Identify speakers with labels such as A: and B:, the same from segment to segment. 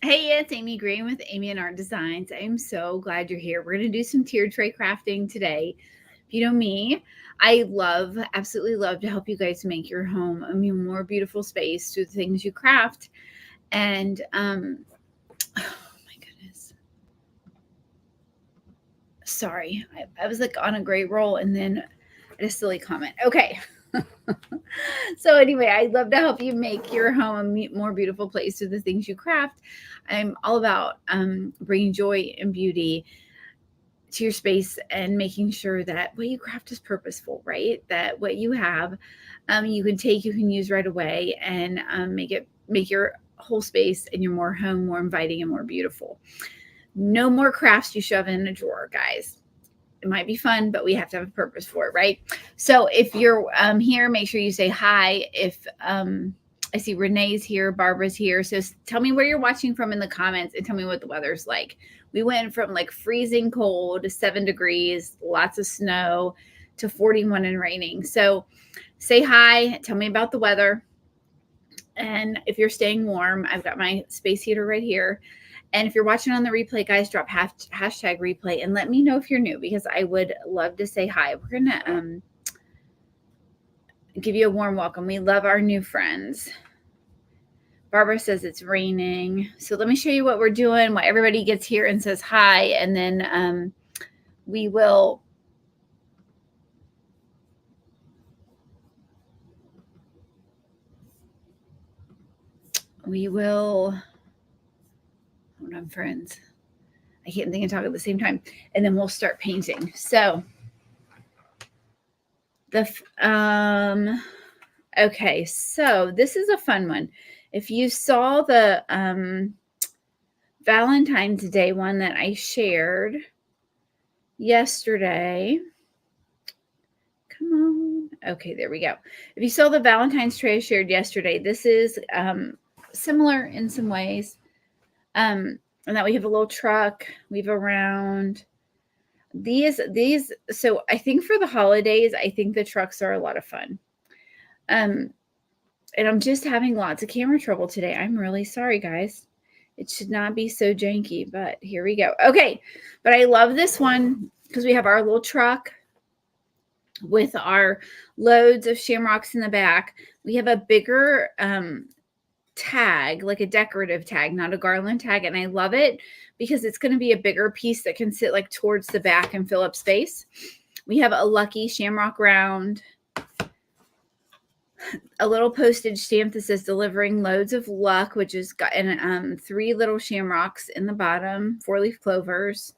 A: Hey, it's Amy Green with Amy and Art Designs. I'm so glad you're here. We're going to do some tiered tray crafting today. If you know me, I absolutely love to help you guys make your home a more beautiful space through the things you craft. And, oh my goodness. Sorry, I was like on a great roll and then I had a silly comment. Okay. So anyway, I'd love to help you make your home a more beautiful place through the things you craft. I'm all about bringing joy and beauty to your space and making sure that what you craft is purposeful, right? That what you have, you can use right away and make your whole space and your home more inviting and more beautiful. No more crafts you shove in a drawer, guys. It might be fun, but we have to have a purpose for it, right? So if you're here, make sure you say hi. If I see Renee's here, Barbara's here. So tell me where you're watching from in the comments and tell me what the weather's like. We went from like freezing cold to 7 degrees, lots of snow, to 41 and raining. So say hi, tell me about the weather. And if you're staying warm, I've got my space heater right here. And if you're watching on the replay, guys, drop hashtag replay and let me know if you're new because I would love to say hi. We're going to give you a warm welcome. We love our new friends. Barbara says it's raining. So let me show you what we're doing, while everybody gets here and says hi, and then we will hold on, friends. I can't think and talk at the same time. And then we'll start painting. So okay, so this is a fun one. If you saw the Valentine's Day one that I shared yesterday, come on. Okay, there we go. If you saw the Valentine's tray I shared yesterday, this is similar in some ways. And that we have a little truck, we have around these. So I think for the holidays, I think the trucks are a lot of fun. And I'm just having lots of camera trouble today. I'm really sorry, guys. It should not be so janky, but here we go. Okay, but I love this one because we have our little truck with our loads of shamrocks in the back. We have a bigger tag, like a decorative tag, not a garland tag, and I love it because it's going to be a bigger piece that can sit like towards the back and fill up space. We have a lucky shamrock round, a little postage stamp that says delivering loads of luck, which is got and 3 little shamrocks in the bottom, 4-leaf clovers.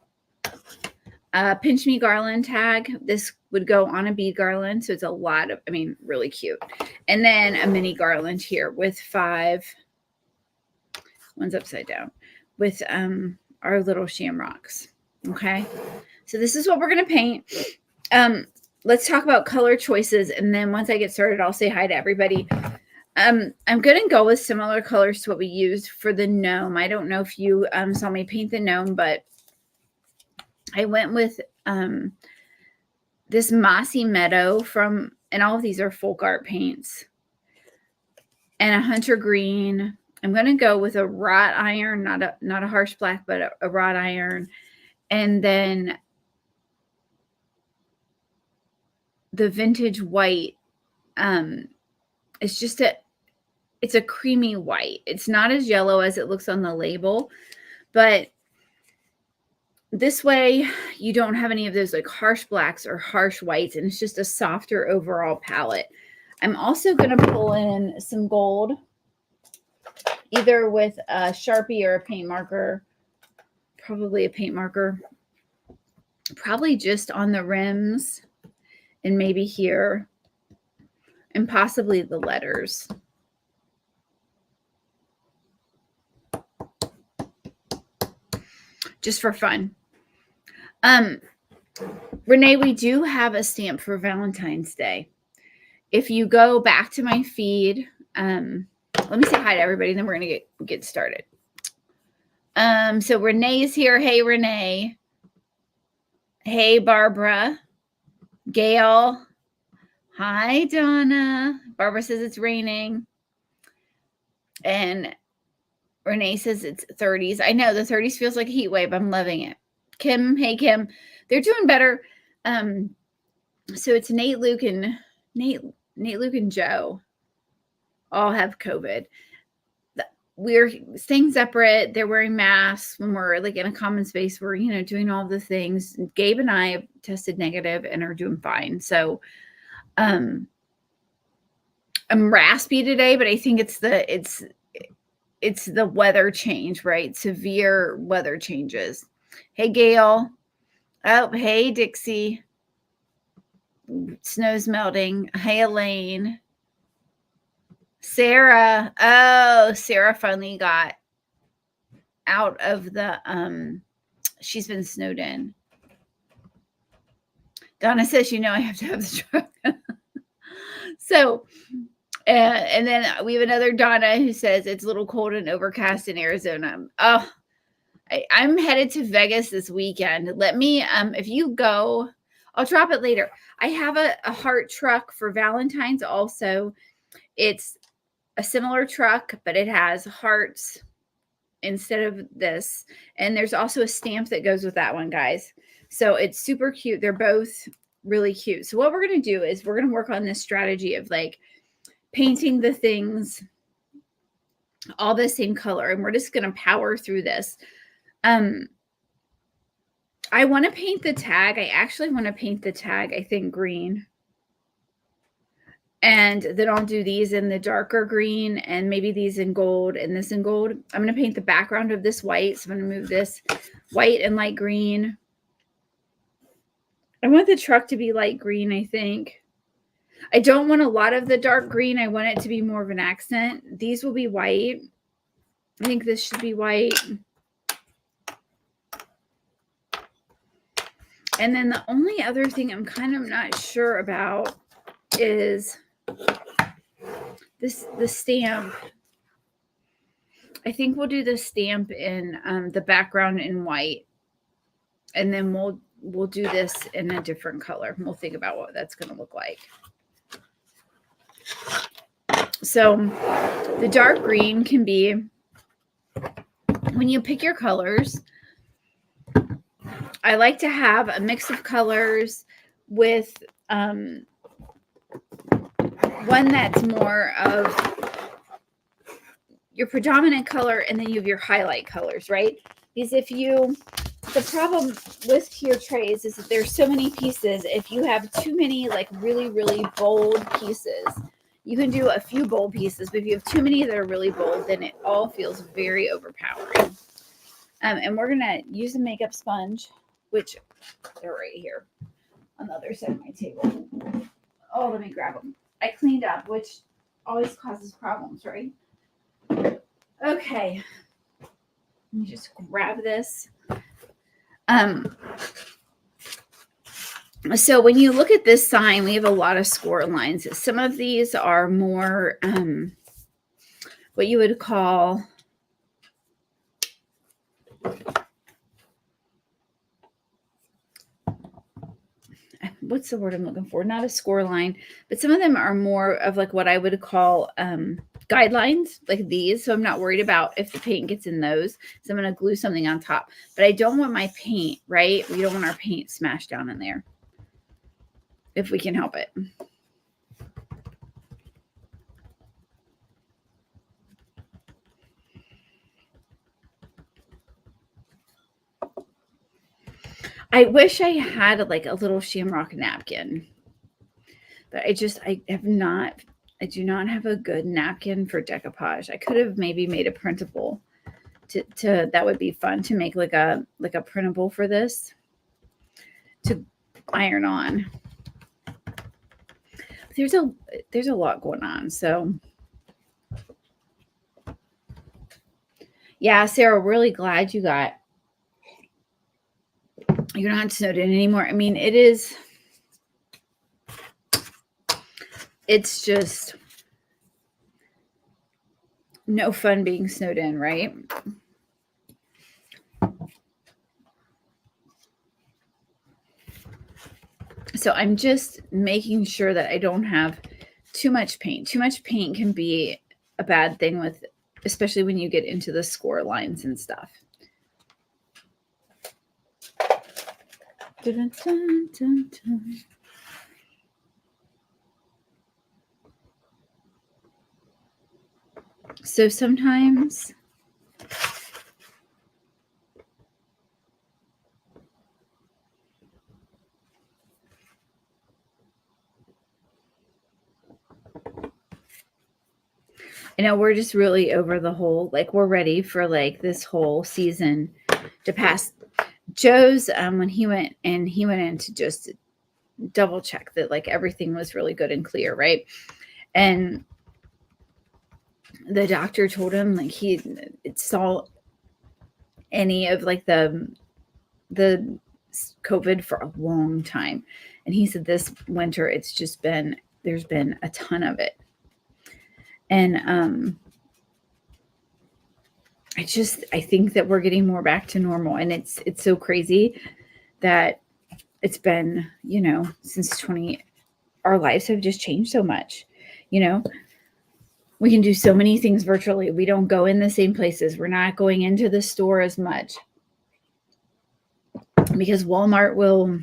A: Pinch me garland tag. This would go on a bead garland, so it's a lot of, really cute. And then a mini garland here with 5, one's upside down, with our little shamrocks. Okay, so this is what we're going to paint. Let's talk about color choices, and then once I get started, I'll say hi to everybody. I'm going to go with similar colors to what we used for the gnome. I don't know if you saw me paint the gnome, but I went with this Mossy Meadow and all of these are folk art paints, and a hunter green. I'm going to go with a wrought iron, not a harsh black, but a wrought iron, and then the vintage white. It's a creamy white. It's not as yellow as it looks on the label, but this way you don't have any of those like harsh blacks or harsh whites, and it's just a softer overall palette. I'm also going to pull in some gold, either with a Sharpie or a paint marker, probably a paint marker, probably just on the rims and maybe here, and possibly the letters. Just for fun. Renee, we do have a stamp for Valentine's Day. If you go back to my feed, let me say hi to everybody, and then we're going to get started. So Renee is here. Hey, Renee. Hey, Barbara. Gail. Hi, Donna. Barbara says it's raining. And Renee says it's 30s. I know the 30s feels like a heat wave. I'm loving it. Kim, hey Kim, they're doing better. So it's Nate, Luke, and Joe all have COVID. We're staying separate. They're wearing masks when we're like in a common space. We're, doing all the things. Gabe and I have tested negative and are doing fine. So, I'm raspy today, but I think it's the weather change, right? Severe weather changes. Hey, Gail. Oh, hey, Dixie. Snow's melting. Hey, Elaine. Sarah. Oh, Sarah finally got out of the, she's been snowed in. Donna says, I have to have the truck. So, and then we have another Donna who says it's a little cold and overcast in Arizona. Oh, I'm headed to Vegas this weekend. Let me, if you go, I'll drop it later. I have a heart truck for Valentine's also. It's a similar truck, but it has hearts instead of this. And there's also a stamp that goes with that one, guys. So it's super cute. They're both really cute. So what we're going to do is we're going to work on this strategy of like painting the things all the same color. And we're just going to power through this. I want to paint the tag. I actually want to paint the tag, I think, green. And then I'll do these in the darker green and maybe these in gold and this in gold. I'm going to paint the background of this white. So I'm going to move this white and light green. I want the truck to be light green, I think. I don't want a lot of the dark green. I want it to be more of an accent. These will be white. I think this should be white. And then the only other thing I'm kind of not sure about is the stamp. I think we'll do the stamp in the background in white. And then we'll do this in a different color. We'll think about what that's going to look like. So the dark green can be, when you pick your colors, I like to have a mix of colors with one that's more of your predominant color, and then you have your highlight colors, right? Because the problem with your trays is that there's so many pieces. If you have too many like really, really bold pieces, you can do a few bold pieces, but if you have too many that are really bold, then it all feels very overpowering. And we're going to use a makeup sponge, which they're right here on the other side of my table. Oh, let me grab them. I cleaned up, which always causes problems, right? Okay. Let me just grab this. So when you look at this sign, we have a lot of score lines. Some of these are more what you would call what's the word I'm looking for? Not a score line, but some of them are more of like what I would call guidelines, like these. So I'm not worried about if the paint gets in those. So I'm going to glue something on top. But I don't want my paint, right? We don't want our paint smashed down in there if we can help it. I wish I had like a little shamrock napkin, but I do not have a good napkin for decoupage. I could have maybe made a printable to that would be fun to make like a printable for this to iron on. There's a lot going on. So yeah, Sarah, really glad you're not snowed in anymore. I mean, it's just no fun being snowed in, right? So I'm just making sure that I don't have too much paint. Too much paint can be a bad thing with especially when you get into the score lines and stuff. Dun, dun, dun, dun. So sometimes I know we're just really over the whole, like we're ready for like this whole season to pass. Joe's when he went in to just double check that like everything was really good and clear, right? And the doctor told him like he saw any of like the COVID for a long time, and he said this winter it's just been, there's been a ton of it. And I think that we're getting more back to normal, and it's so crazy that it's been, you know, since our lives have just changed so much. You know, we can do so many things virtually. We don't go in the same places. We're not going into the store as much because Walmart will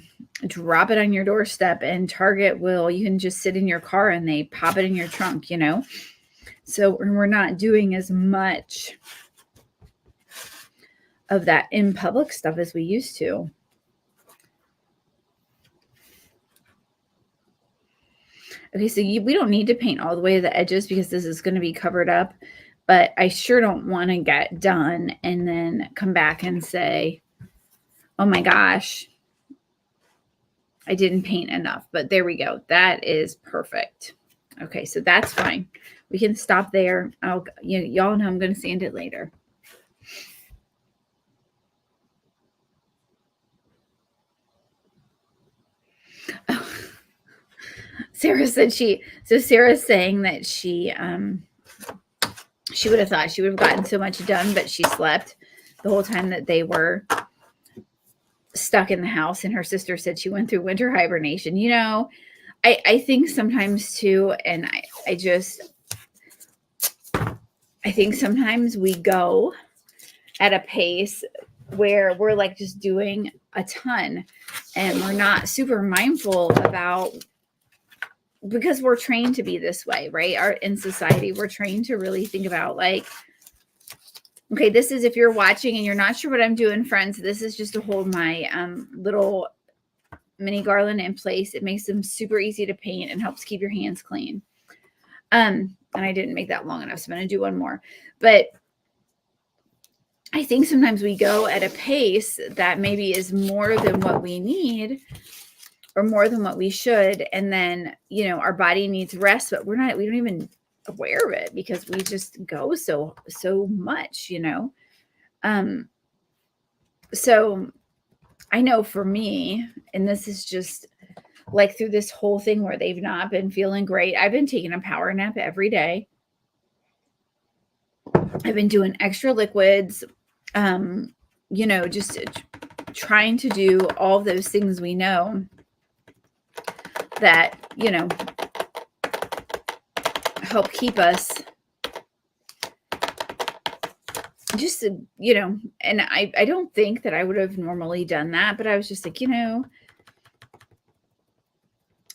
A: drop it on your doorstep, and Target will, you can just sit in your car and they pop it in your trunk, you know? So we're not doing as much of that in public stuff as we used to. Okay, so we don't need to paint all the way to the edges because this is going to be covered up, but I sure don't want to get done and then come back and say, oh my gosh, I didn't paint enough. But there we go. That is perfect. Okay, so that's fine. We can stop there. Y'all know I'm going to sand it later. Oh. Sarah said Sarah's saying that she would have thought she would have gotten so much done, but she slept the whole time that they were stuck in the house. And her sister said she went through winter hibernation. You know, I think sometimes too, and I think sometimes we go at a pace where we're like just doing a ton and we're not super mindful about, because we're trained to be this way, right? In society, we're trained to really think about like, okay, this is, if you're watching and you're not sure what I'm doing, friends, this is just to hold my little mini garland in place. It makes them super easy to paint and helps keep your hands clean. And I didn't make that long enough, so I'm going to do one more. But I think sometimes we go at a pace that maybe is more than what we need or more than what we should. And then, you know, our body needs rest, but we don't even aware of it because we just go so much, you know? So I know for me, and this is just like through this whole thing where they've not been feeling great, I've been taking a power nap every day. I've been doing extra liquids, you know, just trying to do all those things we know that, you know, help keep us just, you know, and I don't think that I would have normally done that, but I was just like, you know,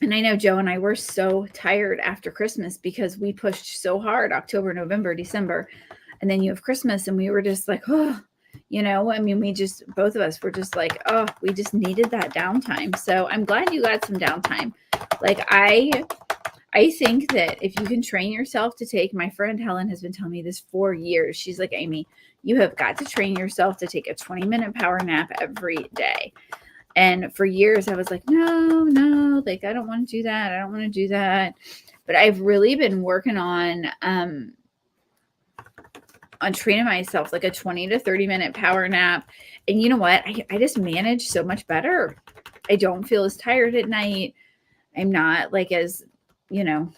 A: and I know Joe and I were so tired after Christmas because we pushed so hard October, November, December, and then you have Christmas and we were just like, oh, you know, I mean, both of us were just like, oh, we just needed that downtime. So I'm glad you got some downtime. Like I think that if you can train yourself to take, my friend Helen has been telling me this for years. She's like, Amy, you have got to train yourself to take a 20-minute power nap every day. And for years I was like, no, like, I don't want to do that. I don't want to do that. But I've really been working on training myself like a 20 to 30-minute power nap. And you know what? I just manage so much better. I don't feel as tired at night. I'm not like as, you know,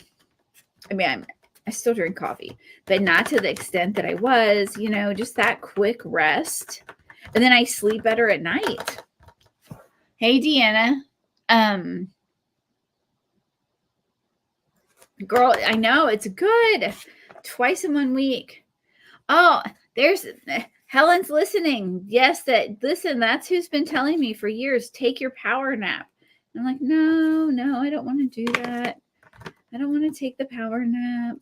A: I mean, I still drink coffee, but not to the extent that I was, you know, just that quick rest. And then I sleep better at night. Hey, Deanna. Girl, I know it's good. Twice in 1 week. Oh, there's Helen's listening. Yes, that's who's been telling me for years, take your power nap. And I'm like, no, I don't want to do that. I don't want to take the power nap.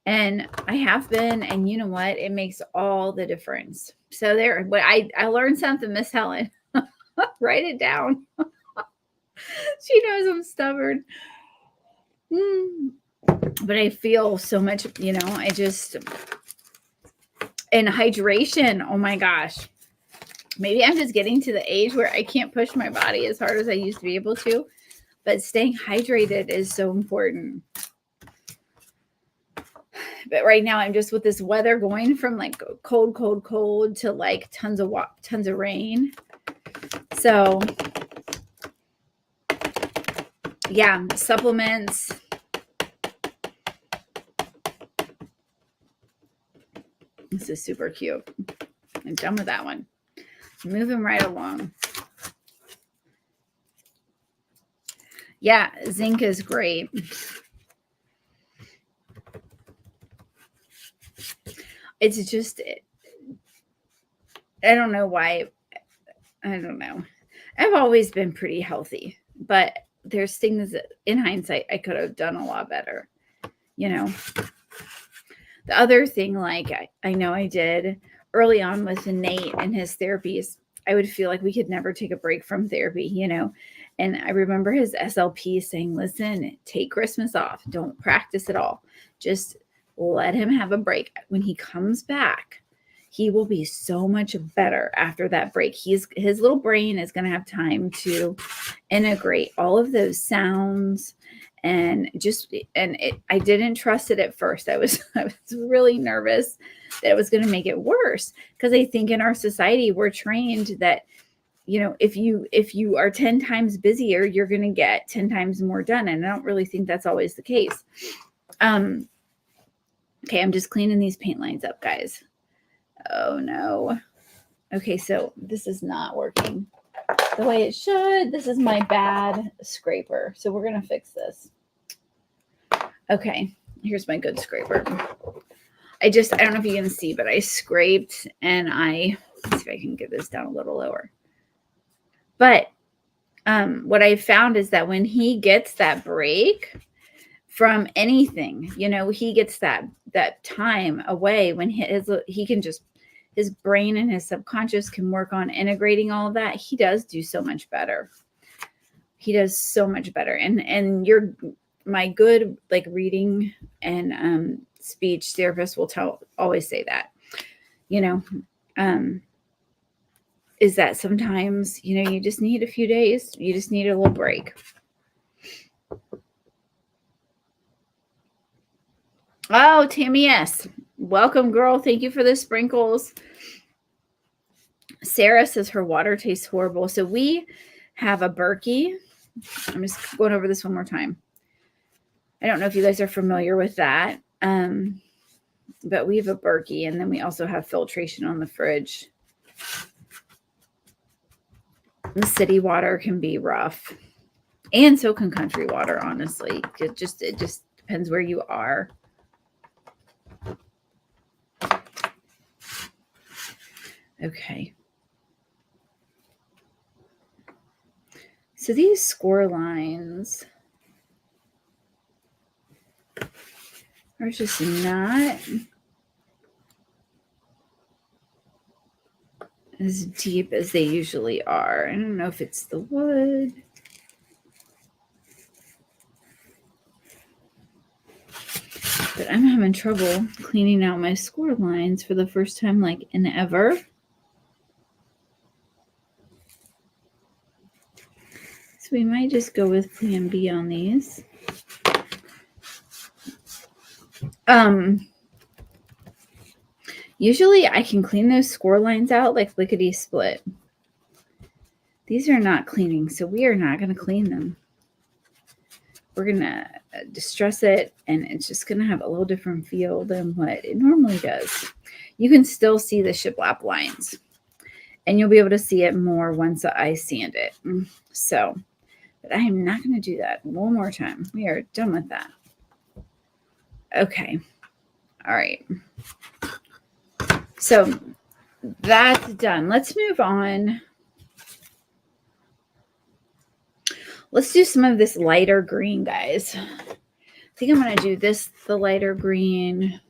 A: And I have been, and you know what? It makes all the difference. So there, but I learned something, Miss Helen. Write it down. She knows I'm stubborn. But I feel so much, I just, and hydration. Oh my gosh. Maybe I'm just getting to the age where I can't push my body as hard as I used to be able to, but staying hydrated is so important. But right now I'm just with this weather going from like cold to like tons of rain. So yeah, supplements. This is super cute. I'm done with that one. Moving right along. Yeah, zinc is great. It's just, I don't know why. I don't know. I've always been pretty healthy, but there's things that in hindsight I could have done a lot better. The other thing, like I know I did early on with Nate and his therapies, I would feel like we could never take a break from therapy, And I remember his SLP saying, listen, take Christmas off. Don't practice at all. Just let him have a break. When he comes back, he will be so much better after that break. His little brain is going to have time to integrate all of those sounds. I didn't trust it at first. I was really nervous that it was going to make it worse, because I think in our society we're trained that, if you are 10 times busier, you're going to get 10 times more done. And I don't really think that's always the case. Okay, I'm just cleaning these paint lines up, guys. Oh no. Okay, so this is not working the way it should. This is my bad scraper. So we're going to fix this. Okay, here's my good scraper. I don't know if you can see, but I scraped and let's see if I can get this down a little lower. But what I found is that when he gets that break from anything, he gets that time away when he can just, his brain and his subconscious can work on integrating all of that. He does do so much better. And my good like reading and speech therapist will always say that, is that sometimes, you just need a few days. You just need a little break. Oh, Tammy, yes. Welcome, girl. Thank you for the sprinkles. Sarah says her water tastes horrible. So we have a Berkey. I'm just going over this one more time. I don't know if you guys are familiar with that. But we have a Berkey, and then we also have filtration on the fridge. The city water can be rough, and so can country water, honestly. It just depends where you are. Okay. So these score lines are just not as deep as they usually are. I don't know if it's the wood. But I'm having trouble cleaning out my score lines for the first time like in ever. So we might just go with plan B on these. Usually I can clean those score lines out like lickety split. These are not cleaning, so we are not going to clean them. We're going to distress it, and it's just going to have a little different feel than what it normally does. You can still see the shiplap lines, and you'll be able to see it more once I sand it. So, but I am not going to do that one more time. We are done with that. Okay. All right. So that's done. Let's move on. Let's do some of this lighter green, guys. I think I'm going to do this, the lighter green.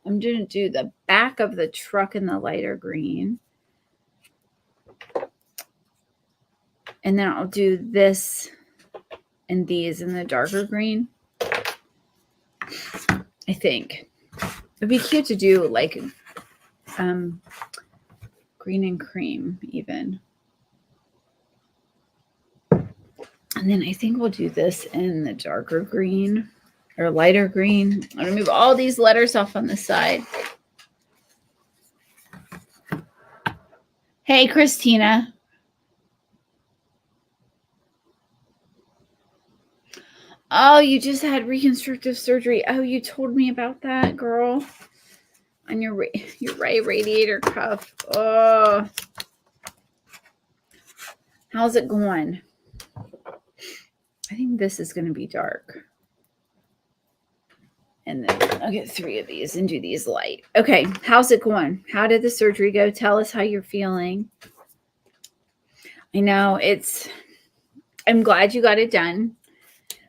A: I'm going to do the back of the truck in the lighter green. And then I'll do this and these in the darker green. I think. It'd be cute to do like green and cream even. And then I think we'll do this in the darker green or lighter green. I'm going to move all these letters off on the side. Hey, Christina. Oh, you just had reconstructive surgery. Oh, you told me about that, girl. On your right radiator cuff. Oh. How's it going? I think this is going to be dark. And then I'll get 3 of these and do these light. Okay, how's it going? How did the surgery go? Tell us how you're feeling. I know I'm glad you got it done,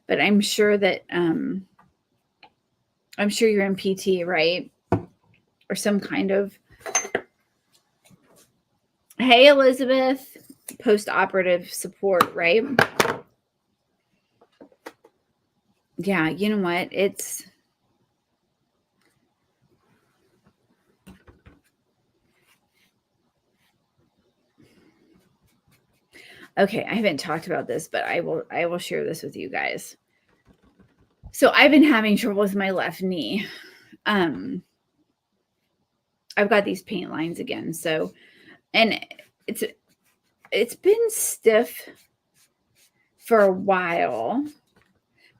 A: but I'm sure that I'm sure you're in PT, right? Or some kind of. Hey, Elizabeth, post-operative support, right? Yeah, you know what? It's okay. I haven't talked about this, but I will share this with you guys. So I've been having trouble with my left knee. I've got these paint lines again. So, and it's been stiff for a while,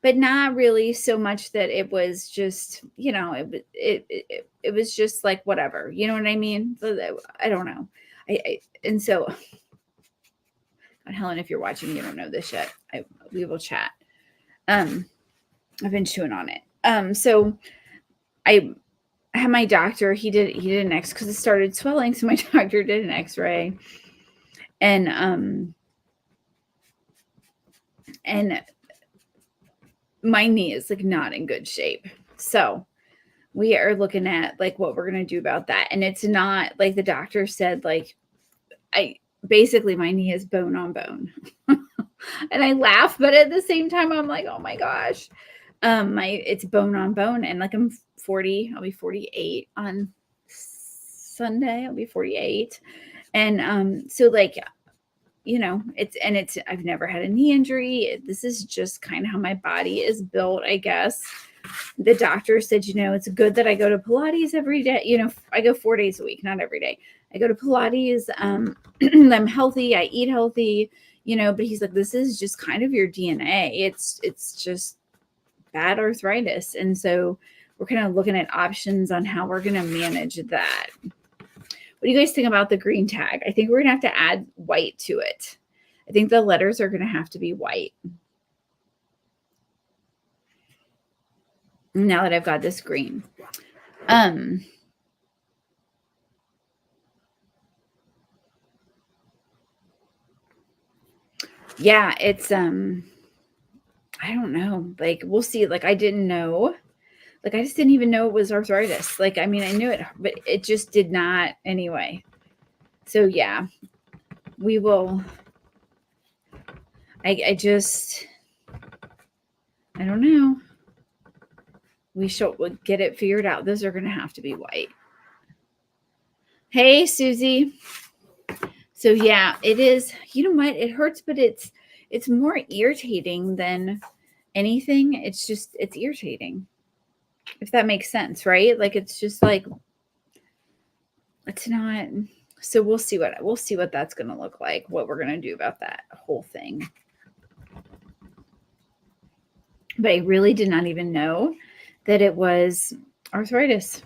A: but not really so much that it was just, it was just like whatever, you know what I mean? So I don't know. And so, Helen, if you're watching, you don't know this yet. We will chat. I've been chewing on it. So I had my doctor. He did an X because it started swelling. So my doctor did an X-ray, and my knee is like not in good shape. So we are looking at like what we're gonna do about that. And it's not like the doctor said, like basically my knee is bone on bone. And I laugh, but at the same time, I'm like, oh my gosh. It's bone on bone. And like I'm 40, I'll be 48 on Sunday. I'll be 48. And so like, I've never had a knee injury. This is just kind of how my body is built, I guess. The doctor said, it's good that I go to Pilates every day. I go 4 days a week, not every day. I go to Pilates. I'm healthy. I eat healthy, but he's like, this is just kind of your DNA. It's just bad arthritis. And so we're kind of looking at options on how we're going to manage that. What do you guys think about the green tag? I think we're going to have to add white to it. I think the letters are going to have to be white. Now that I've got this green. Yeah, it's, I don't know. Like, we'll see. Like, I didn't know. Like, I just didn't even know it was arthritis. Like, I mean, I knew it, but it just did not anyway. So, yeah, we will. I don't know. We'll get it figured out. Those are going to have to be white. Hey, Susie. So, yeah, it is. You know what? It hurts, but it's more irritating than anything. It's irritating. If that makes sense, right? Like, it's just like, it's not. So we'll see what that's going to look like, what we're going to do about that whole thing. But I really did not even know that it was arthritis.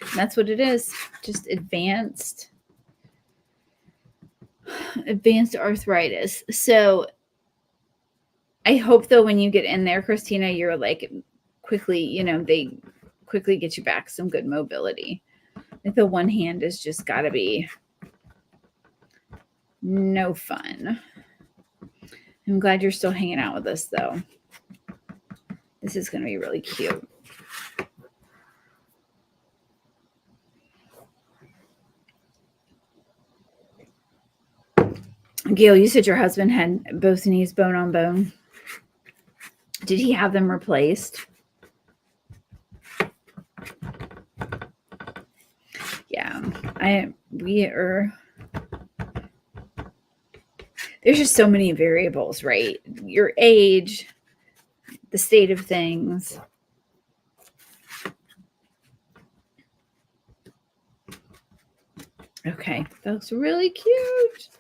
A: And that's what it is. Just advanced arthritis. So I hope though, when you get in there, Christina, you're like quickly, they quickly get you back some good mobility. Like the one hand is just got to be no fun. I'm glad you're still hanging out with us, though. This is going to be really cute. Gail, you said your husband had both knees bone on bone. Did he have them replaced? Yeah, there's just so many variables, right? Your age, the state of things. Okay, that looks really cute.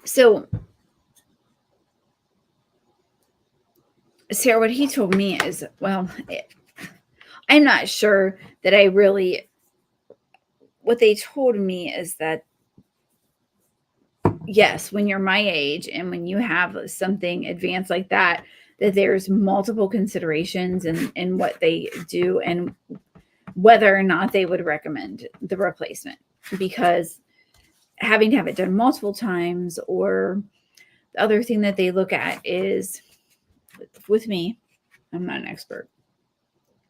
A: So, Sarah, what he told me is, well, I'm not sure that I really, what they told me is that, yes, when you're my age and when you have something advanced like that, that there's multiple considerations in what they do and whether or not they would recommend the replacement, because having to have it done multiple times, or the other thing that they look at is, with me, I'm not an expert.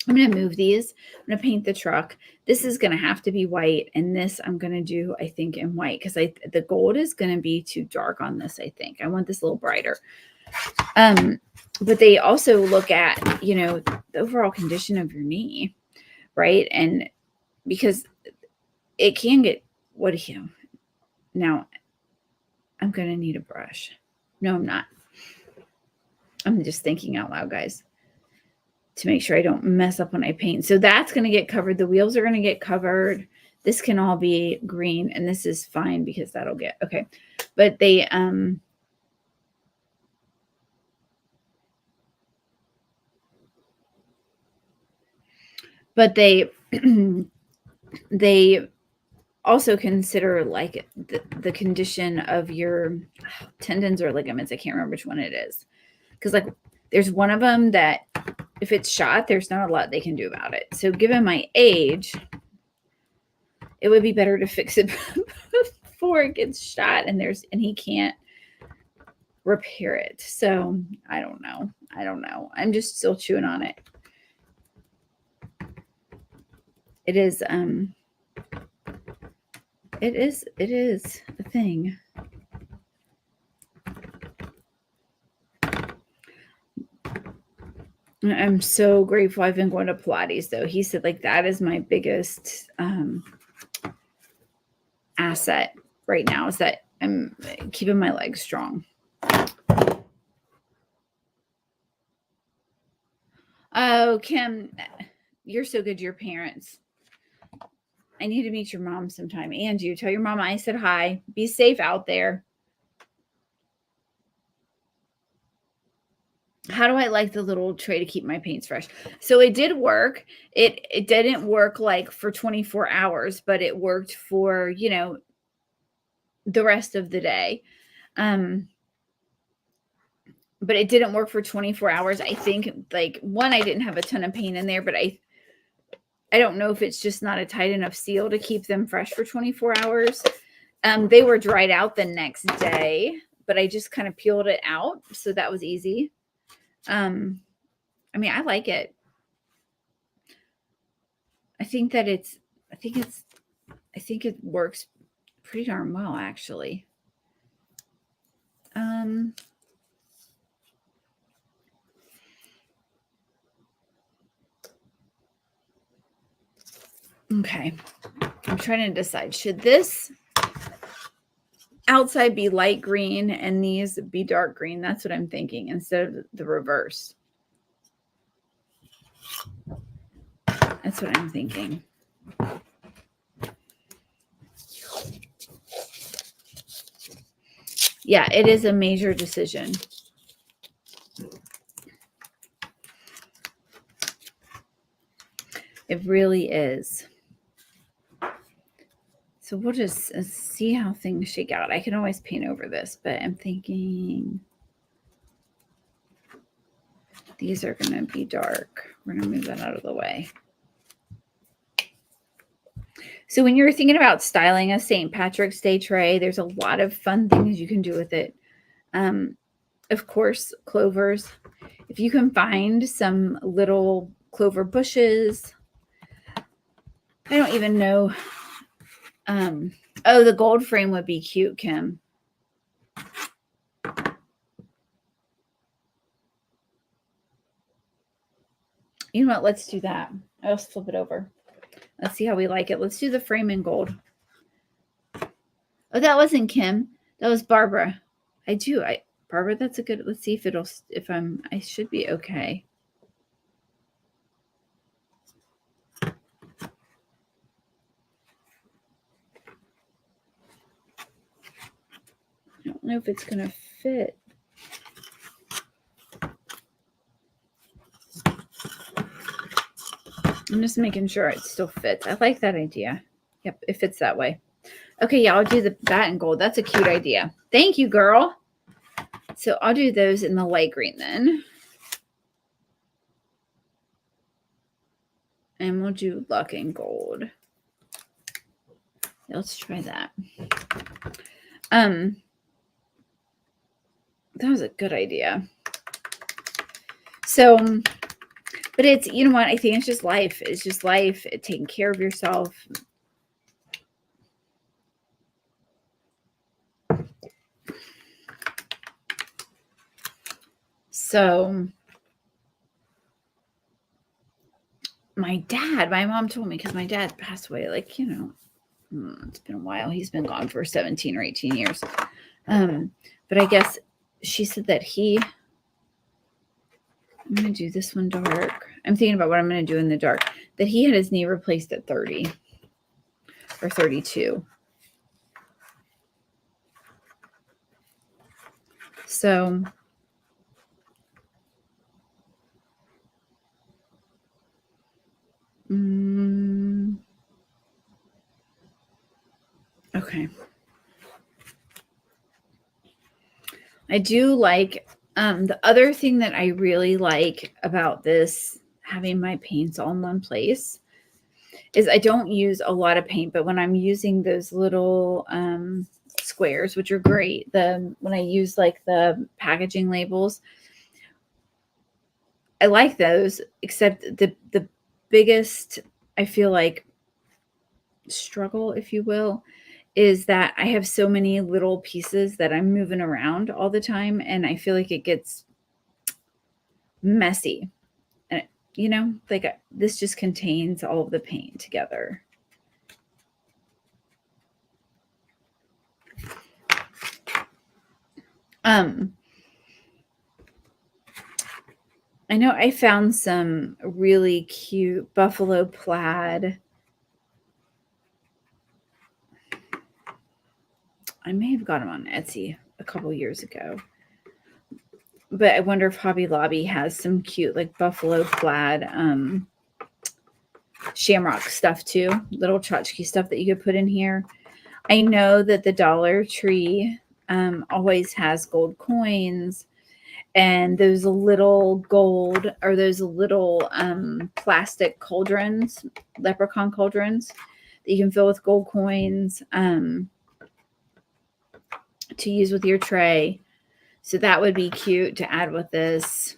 A: I'm going to move these. I'm going to paint the truck. This is going to have to be white. And this I'm going to do, I think, in white, because the gold is going to be too dark on this, I think. I want this a little brighter. But they also look at, the overall condition of your knee, right? And because it can get, now I'm going to need a brush. No, I'm not. I'm just thinking out loud, guys, to make sure I don't mess up when I paint. So that's going to get covered. The wheels are going to get covered. This can all be green, and this is fine because that'll get, okay. But they, they also consider like the condition of your tendons or ligaments. I can't remember which one it is. Because like there's one of them that if it's shot, there's not a lot they can do about it. So given my age, it would be better to fix it before it gets shot and he can't repair it. So I don't know. I'm just still chewing on it. It is a thing. I'm so grateful. I've been going to Pilates, though. He said, like, that is my biggest asset right now, is that I'm keeping my legs strong. Oh, Kim, you're so good to your parents. I need to meet your mom sometime. And you tell your mom I said hi. Be safe out there. How do I like the little tray to keep my paints fresh? So it did work. It didn't work like for 24 hours, but it worked for, the rest of the day. But it didn't work for 24 hours. I think, like, one, I didn't have a ton of paint in there, but I don't know if it's just not a tight enough seal to keep them fresh for 24 hours. They were dried out the next day, but I just kind of peeled it out. So that was easy. I mean, I like it. I think it works pretty darn well, actually. Okay. I'm trying to decide, should this outside be light green and these be dark green? That's what I'm thinking, instead of the reverse. That's what I'm thinking. Yeah, it is a major decision. It really is. So we'll just see how things shake out. I can always paint over this, but I'm thinking These are going to be dark. We're going to move that out of the way. So when you're thinking about styling a St. Patrick's Day tray, there's a lot of fun things you can do with it. Of course, clovers. If you can find some little clover bushes, I don't even know. Oh, the gold frame would be cute, Kim. You know what? Let's do that. I'll flip it over. Let's see how we like it. Let's do the frame in gold. Oh, that wasn't Kim. That was Barbara. Barbara, that's a good, let's see if I should be okay. I don't know if it's going to fit. I'm just making sure it still fits. I like that idea. Yep, it fits that way. Okay, yeah, I'll do that in gold. That's a cute idea. Thank you, girl. So I'll do those in the light green then. And we'll do luck in gold. Let's try that. That was a good idea. So, but it's, you know what? I think it's just life. It's just life. It's taking care of yourself. So my mom told me, because my dad passed away, like, you know, it's been a while. He's been gone for 17 or 18 years. But I guess she said that I'm going to do this one dark. I'm thinking about what I'm going to do in the dark. That he had his knee replaced at 30 or 32. So okay. I do like, the other thing that I really like about this, having my paints all in one place, is I don't use a lot of paint, but when I'm using those little squares, which are great, when I use like the packaging labels, I like those, except the biggest, I feel like, struggle, if you will, is that I have so many little pieces that I'm moving around all the time, and I feel like it gets messy. And, you know, like this just contains all of the paint together. I know I found some really cute buffalo plaid. I may have got them on Etsy a couple years ago. But I wonder if Hobby Lobby has some cute, like, buffalo plaid shamrock stuff too. Little tchotchke stuff that you could put in here. I know that the Dollar Tree always has gold coins and those little gold, or those little plastic cauldrons, leprechaun cauldrons that you can fill with gold coins to use with your tray. So that would be cute to add with this.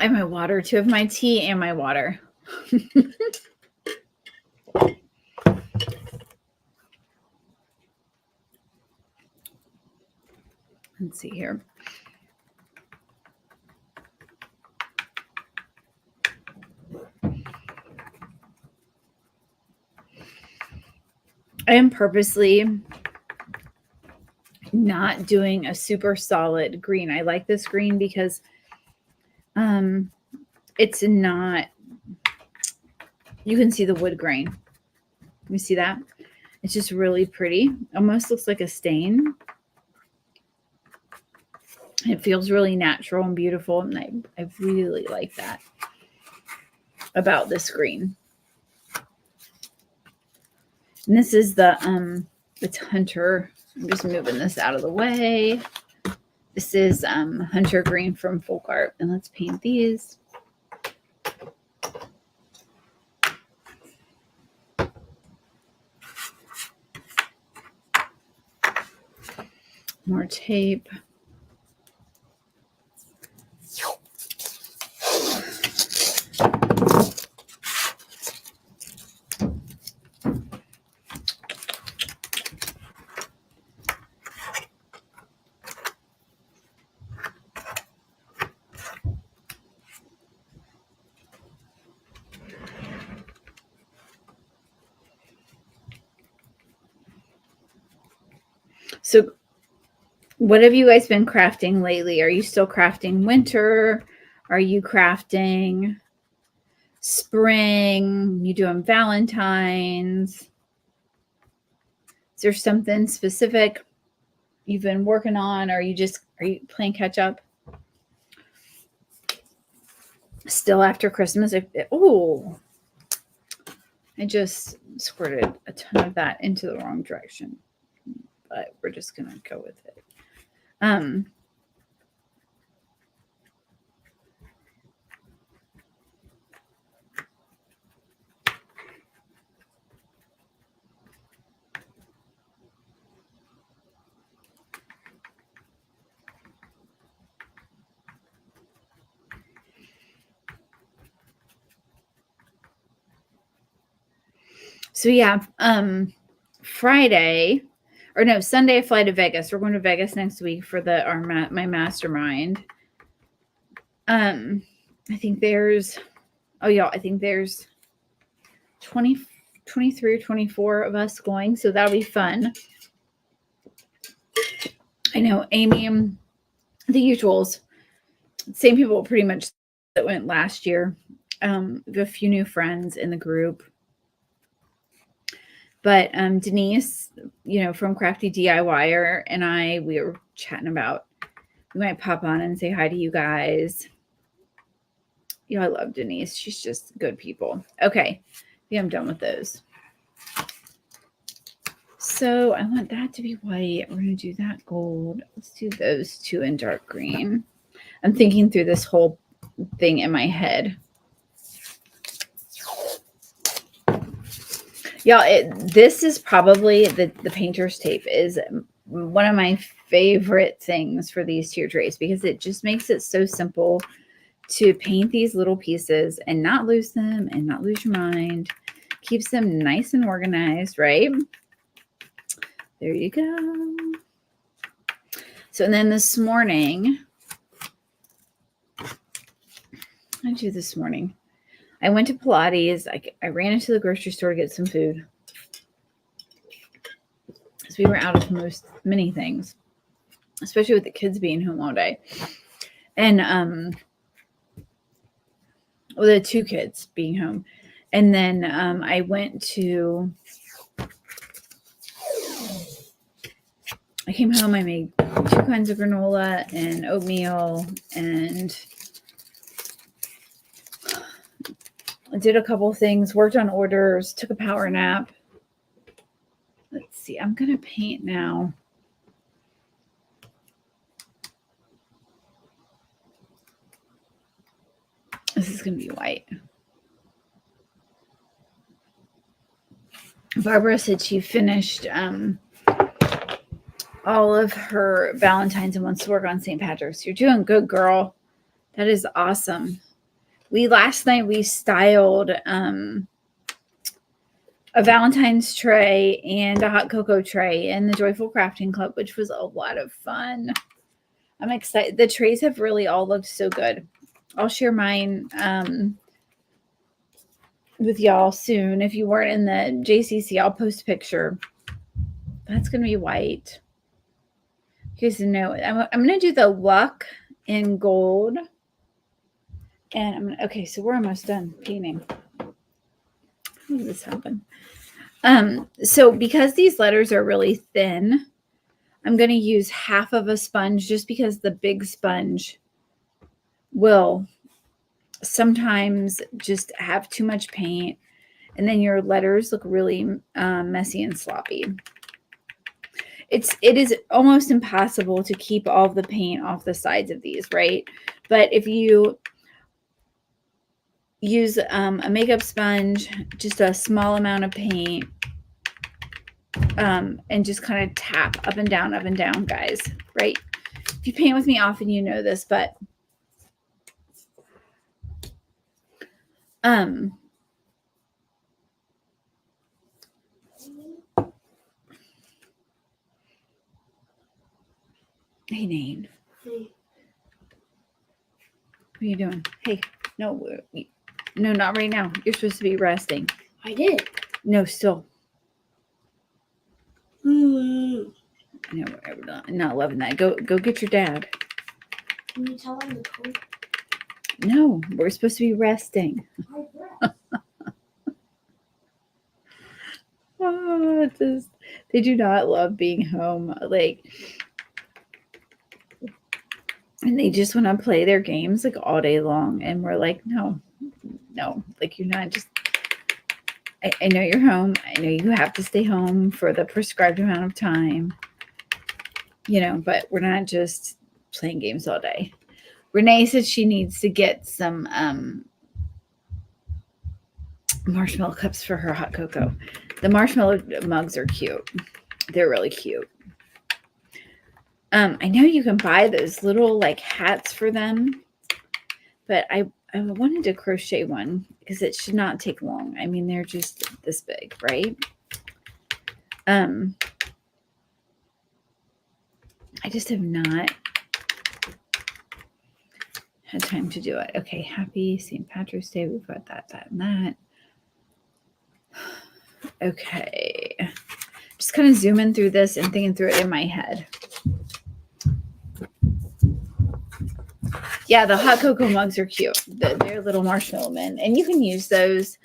A: I have my water, 2 of my tea and my water. Let's see here. I am purposely not doing a super solid green. I like this green because it's not, you can see the wood grain. You see that? It's just really pretty. Almost looks like a stain. It feels really natural and beautiful, and I really like that about this green. And this is it's Hunter. I'm just moving this out of the way. This is Hunter Green from Folk Art, and let's paint these. More tape. So what have you guys been crafting lately? Are you still crafting winter? Are you crafting spring? You doing Valentine's? Is there something specific you've been working on? Or are you playing catch up? Still after Christmas? Oh, I just squirted a ton of that into the wrong direction. But we're just going to go with it. So yeah, Sunday I fly to Vegas. We're going to Vegas next week for my mastermind. I think there's 23 or 24 of us going, so that'll be fun. I know Amy, the usuals, same people pretty much that went last year. We have a few new friends in the group. But Denise, from Crafty DIYer, and we were chatting about we might pop on and say hi to you guys. I love Denise. She's just good people. Okay. Yeah, I'm done with those. So I want that to be white. We're going to do that gold. Let's do those two in dark green. I'm thinking through this whole thing in my head. Y'all, this is probably the painter's tape is one of my favorite things for these tier trays because it just makes it so simple to paint these little pieces and not lose them and not lose your mind. Keeps them nice and organized, right? There you go. So, and then this morning, what did I do this morning? I went to Pilates. I ran into the grocery store to get some food. Because we were out of many things, especially with the kids being home all day. And the two kids being home. And then I came home, I made 2 kinds of granola and oatmeal, and I did a couple things, worked on orders, took a power nap. Let's see, I'm going to paint now. This is going to be white. Barbara said she finished all of her Valentine's and wants to work on St. Patrick's. You're doing good, girl. That is awesome. Last night we styled a Valentine's tray and a hot cocoa tray in the Joyful Crafting Club, which was a lot of fun. I'm excited. The trays have really all looked so good. I'll share mine with y'all soon. If you weren't in the JCC, I'll post a picture That's going to be white. You guys know, I'm going to do the luck in gold. And okay, so we're almost done painting. How did this happen? So because these letters are really thin, I'm going to use half of a sponge just because the big sponge will sometimes just have too much paint and then your letters look really messy and sloppy. It is almost impossible to keep all of the paint off the sides of these, right? But if you use a makeup sponge, just a small amount of paint, and just kind of tap up and down, guys, right? If you paint with me often, you know this, but hey, Nate. Hey. What are you doing? Hey, no, not right now. You're supposed to be resting.
B: I did.
A: No, still. No, I'm not loving that. Go get your dad.
B: Can you tell him the code?
A: No, we're supposed to be resting. Oh, they do not love being home. Like, and they just want to play their games like all day long. And we're like, no, like you're not just, I know you're home. I know you have to stay home for the prescribed amount of time, but we're not just playing games all day. Renee said she needs to get some marshmallow cups for her hot cocoa. The marshmallow mugs are cute. They're really cute. I know you can buy those little like hats for them, but I wanted to crochet one because it should not take long. I mean, they're just this big, right? I just have not had time to do it. Okay, happy St. Patrick's Day. We've got that, and that. Okay. Just kind of zooming through this and thinking through it in my head. Yeah, the hot cocoa mugs are cute. They're little marshmallow men. And you can use those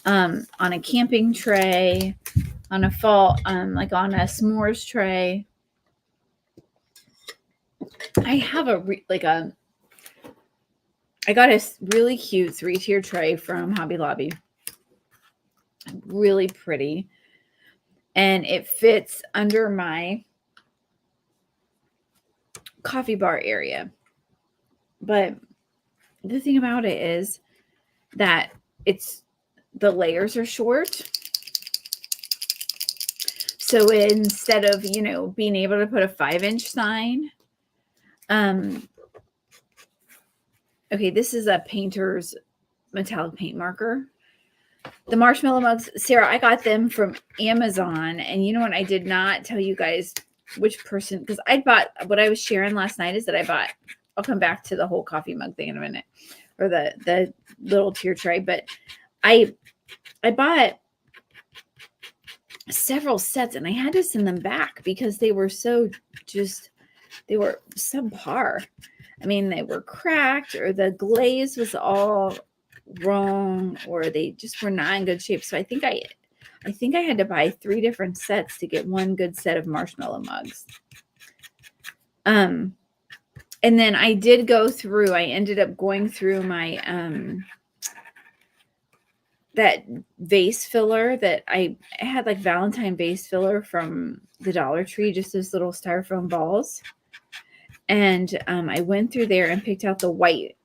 A: on a camping tray, on a fall, like on a s'mores tray. I have I got a really cute 3-tier tray from Hobby Lobby. Really pretty. And it fits under my coffee bar area. But the thing about it is that the layers are short. So instead of, being able to put a 5-inch sign, okay, this is a painter's metallic paint marker. The marshmallow mugs, Sarah, I got them from Amazon. And you know what? I did not tell you guys which person, because I bought, what I was sharing last night is that I bought, I'll come back to the whole coffee mug thing in a minute, or the little tier tray. But I bought several sets and I had to send them back because they were they were subpar. I mean, they were cracked, or the glaze was all wrong, or they just were not in good shape. So I think I had to buy 3 different sets to get one good set of marshmallow mugs. And then I did go through, I ended up going through my, that vase filler that I had, like Valentine vase filler from the Dollar Tree, just those little styrofoam balls. And I went through there and picked out the white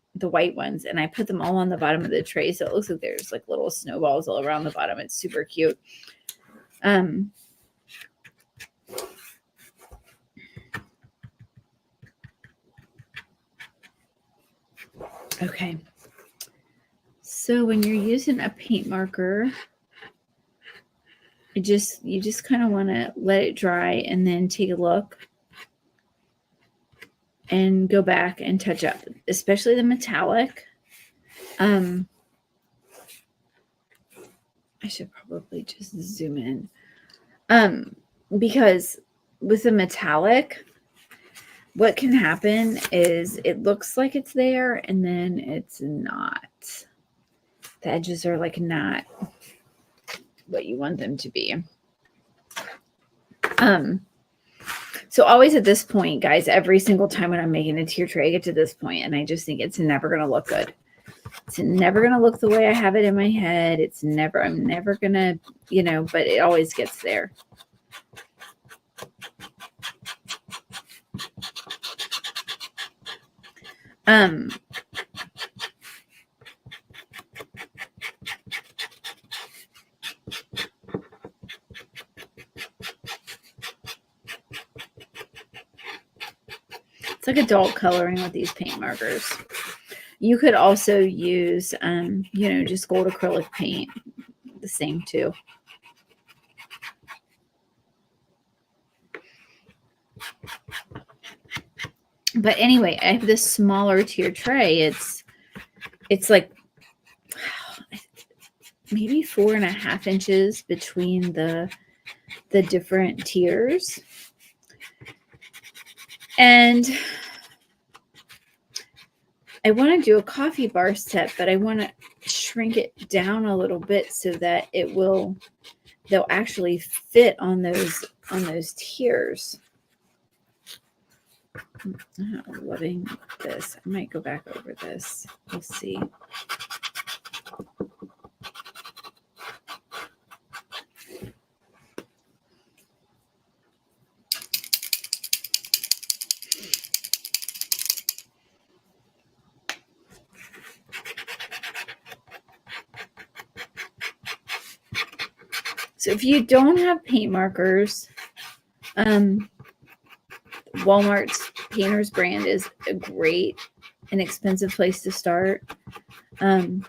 A: ones, and I put them all on the bottom of the tray. So it looks like there's like little snowballs all around the bottom. It's super cute. Okay. So when you're using a paint marker, you just kind of want to let it dry and then take a look and go back and touch up, especially the metallic. I should probably just zoom in. because with a metallic, what can happen is it looks like it's there and then it's not. The edges are like not what you want them to be. So always at this point, guys, every single time when I'm making a tier tray, I get to this point and I just think it's never going to look good. It's never going to look the way I have it in my head. I'm never going to, but it always gets there. It's like adult coloring with these paint markers. You could also use, just gold acrylic paint, the same too. But anyway, I have this smaller tier tray. It's like maybe 4.5 inches between the different tiers. And I want to do a coffee bar set, but I want to shrink it down a little bit so that they'll actually fit on those tiers. I'm not loving this. I might go back over this. We'll see. So if you don't have paint markers, Walmart's Painter's Brand is a great, inexpensive place to start. I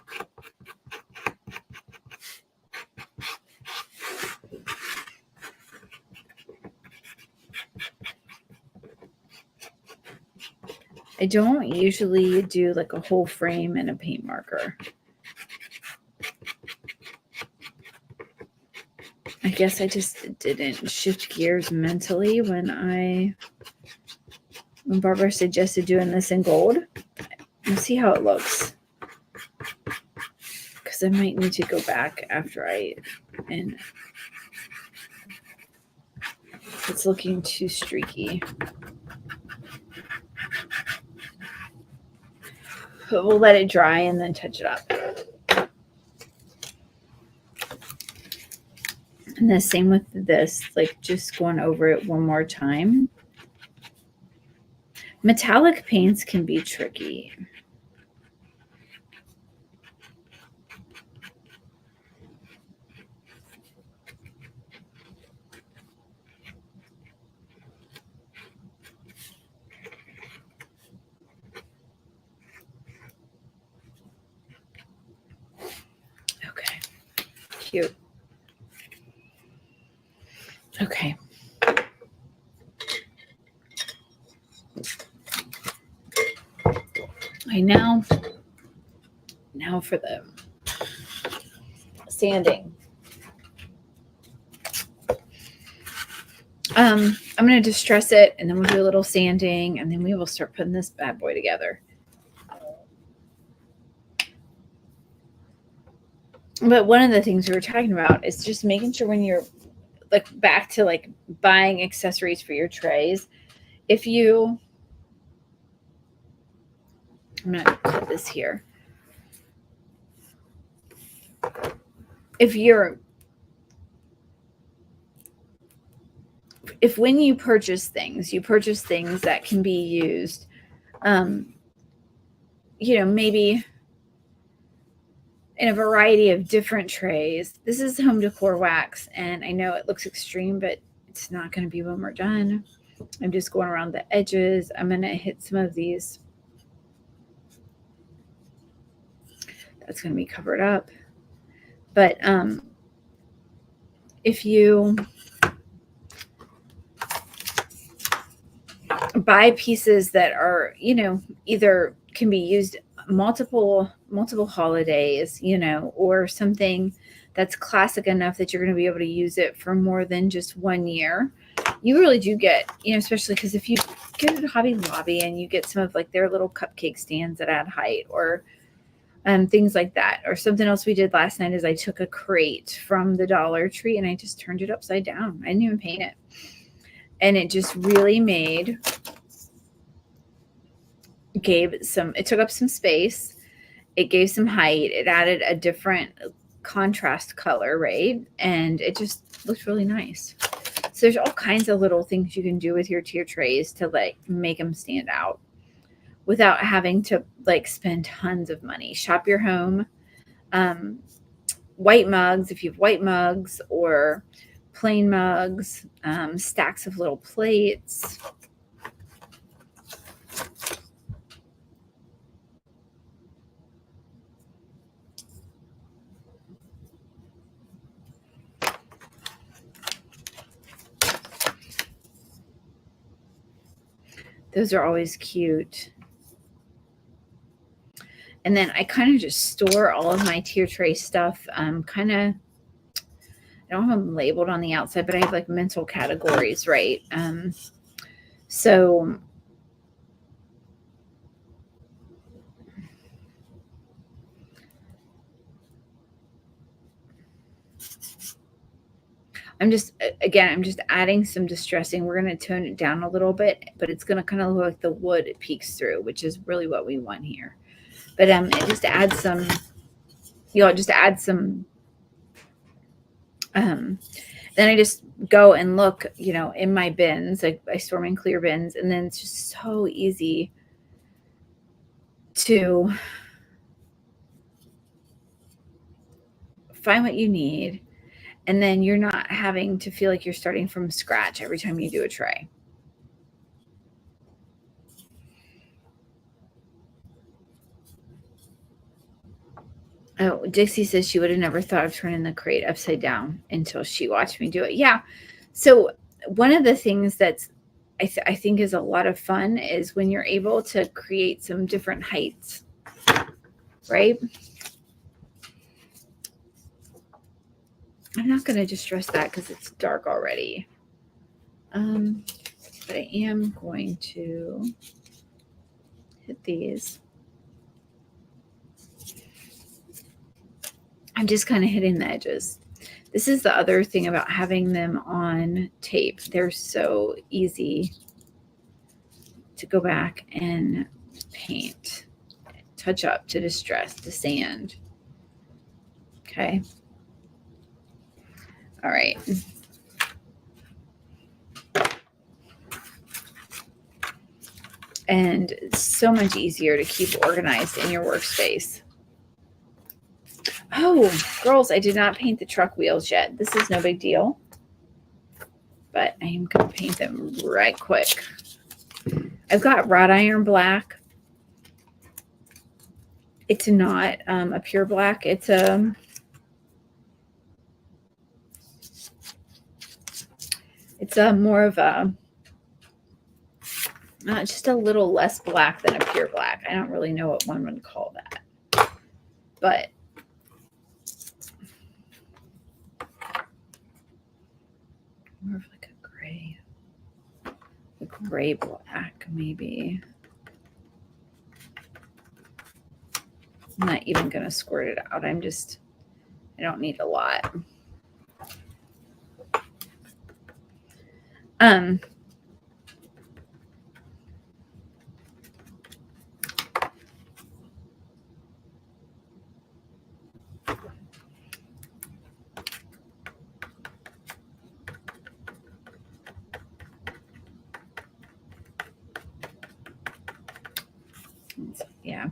A: don't usually do like a whole frame and a paint marker. I guess I just didn't shift gears mentally when Barbara suggested doing this in gold. Let's see how it looks. Because I might need to go back after and it's looking too streaky. But we'll let it dry and then touch it up. And the same with this, like just going over it one more time. Metallic paints can be tricky. Okay, cute. Okay. Now for the sanding. I'm going to distress it and then we'll do a little sanding and then we will start putting this bad boy together. But one of the things we were talking about is just making sure when you're like back to like buying accessories for your trays, I'm going to put this here. If when you purchase things that can be used, maybe in a variety of different trays. This is home decor wax, and I know it looks extreme, but it's not going to be when we're done. I'm just going around the edges. I'm going to hit some of these. That's going to be covered up. But if you buy pieces that are, either can be used multiple holidays, or something that's classic enough that you're going to be able to use it for more than just 1 year. You really do get, especially because if you get to Hobby Lobby and you get some of like their little cupcake stands that add height, or things like that. Or something else we did last night is I took a crate from the Dollar Tree and I just turned it upside down. I didn't even paint it. And it just really it took up some space. It gave some height. It added a different contrast color, right? And it just looked really nice. So there's all kinds of little things you can do with your tier trays to like make them stand out without having to like spend tons of money. Shop your home. White mugs, if you have white mugs, or plain mugs, stacks of little plates. Those are always cute. And then I kind of just store all of my tier tray stuff. I don't have them labeled on the outside, but I have like mental categories, right? So I'm just adding some distressing. We're going to tone it down a little bit, but it's going to kind of look like the wood it peeks through, which is really what we want here. But just add some, then I just go and look, in my bins. I store them in clear bins, and then it's just so easy to find what you need. And then you're not having to feel like you're starting from scratch every time you do a tray. Oh, Dixie says she would have never thought of turning the crate upside down until she watched me do it. Yeah. So one of the things that's I think is a lot of fun is when you're able to create some different heights, right? I'm not going to distress that because it's dark already. But I am going to hit these. I'm just kind of hitting the edges. This is the other thing about having them on tape. They're so easy to go back and paint, touch up, to distress, to sand. Okay. All right. And it's so much easier to keep organized in your workspace. Oh, girls, I did not paint the truck wheels yet. This is no big deal, but I am going to paint them right quick. I've got wrought iron black. It's not a pure black. It's a more of a, just a little less black than a pure black. I don't really know what one would call that, but more of like a gray black, maybe. I'm not even going to squirt it out. I don't need a lot. Yeah.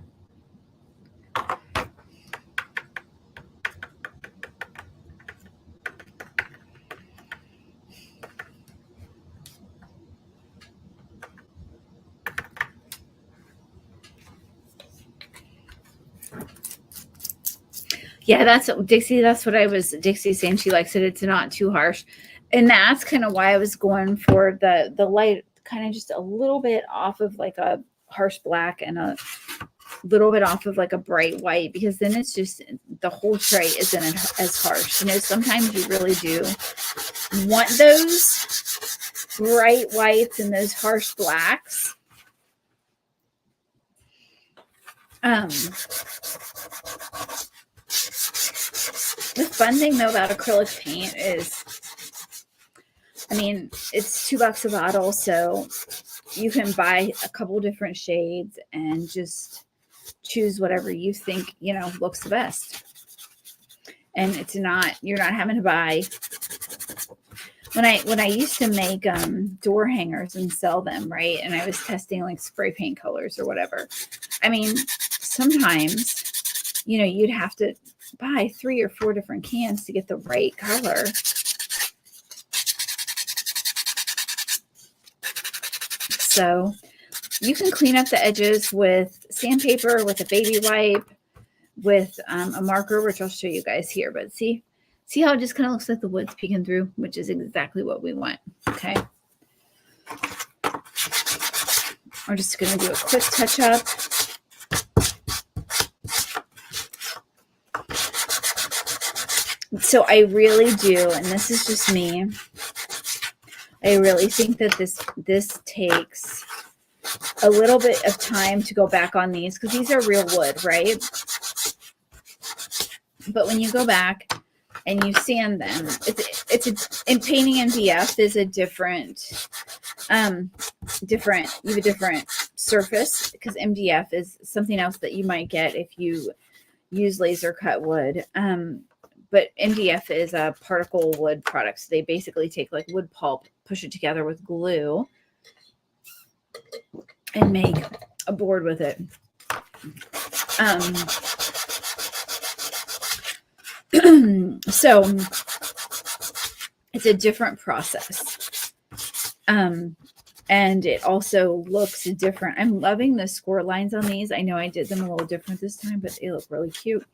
A: Yeah, that's Dixie. That's what Dixie saying she likes it. It's not too harsh. And that's kind of why I was going for the light, kind of just a little bit off of like a harsh black and a little bit off of like a bright white, because then it's just the whole tray isn't as harsh. You know, sometimes you really do want those bright whites and those harsh blacks. The fun thing though about acrylic paint is, I mean, it's $2 a bottle, so you can buy a couple different shades and just choose whatever you think, you know, looks the best. And it's not, you're not having to buy. When I used to make door hangers and sell them, right? And I was testing like spray paint colors or whatever. I mean, sometimes, you know, you'd have to buy 3 or 4 different cans to get the right color. So you can clean up the edges with sandpaper, with a baby wipe, with a marker, which I'll show you guys here. But see how it just kind of looks like the wood's peeking through, which is exactly what we want. Okay. We're just going to do a quick touch up. So I really do, and this is just me, I really think that this takes a little bit of time to go back on these, because these are real wood, right? But when you go back and you sand them, in painting MDF is a different, you have a different surface, because MDF is something else that you might get if you use laser cut wood. But MDF is a particle wood product. So they basically take like wood pulp, push it together with glue, and make a board with it. So it's a different process. And it also looks different. I'm loving the score lines on these. I know I did them a little different this time, but they look really cute.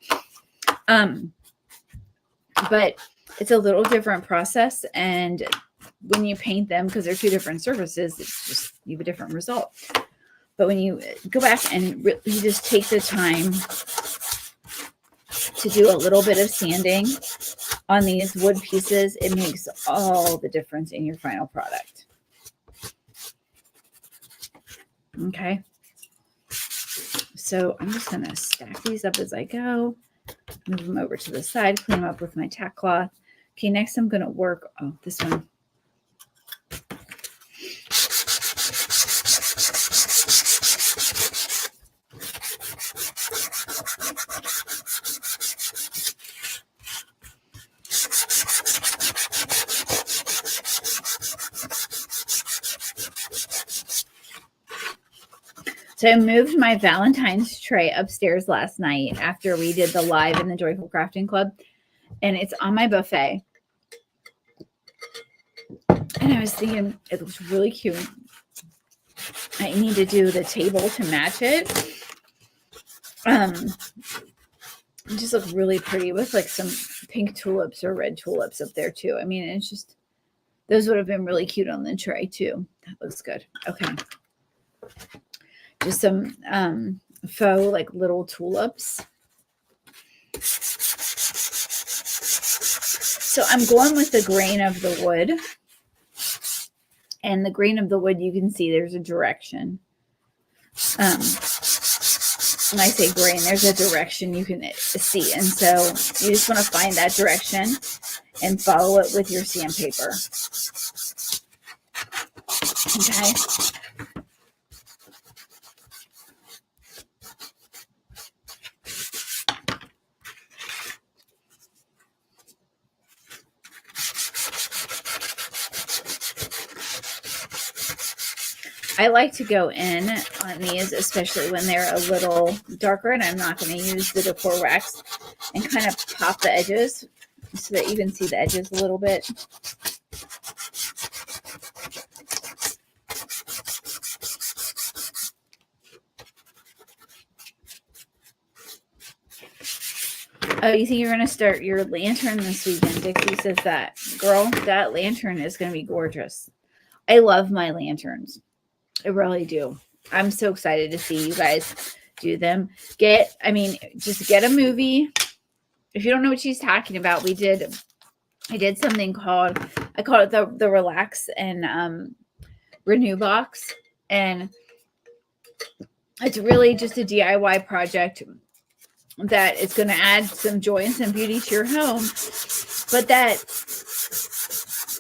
A: But it's a little different process. And when you paint them, because they're 2 different surfaces, it's just, you have a different result. But when you go back and you just take the time to do a little bit of sanding on these wood pieces, it makes all the difference in your final product. Okay. So I'm just going to stack these up as I go. Move them over to the side, clean them up with my tack cloth. Okay, next I'm going to work, this one. So I moved my Valentine's tray upstairs last night after we did the live in the Joyful Crafting Club, and it's on my buffet. And I was thinking it looks really cute. I need to do the table to match it. It just looks really pretty with like some pink tulips or red tulips up there too. I mean, it's just, those would have been really cute on the tray too. That looks good. Okay. Just some faux like little tulips. So I'm going with the grain of the wood. And the grain of the wood, you can see there's a direction. When I say grain, there's a direction you can see. And so you just want to find that direction and follow it with your sandpaper. Okay. I like to go in on these, especially when they're a little darker, and I'm not going to use the decor wax, and kind of pop the edges so that you can see the edges a little bit. Oh, you think you're going to start your lantern this weekend? Dixie says that. Girl, that lantern is going to be gorgeous. I love my lanterns. I really do. I'm so excited to see you guys do them. Just get a movie. If you don't know what she's talking about, I did something called, I call it the Relax and Renew box. And it's really just a DIY project that is going to add some joy and some beauty to your home. But that,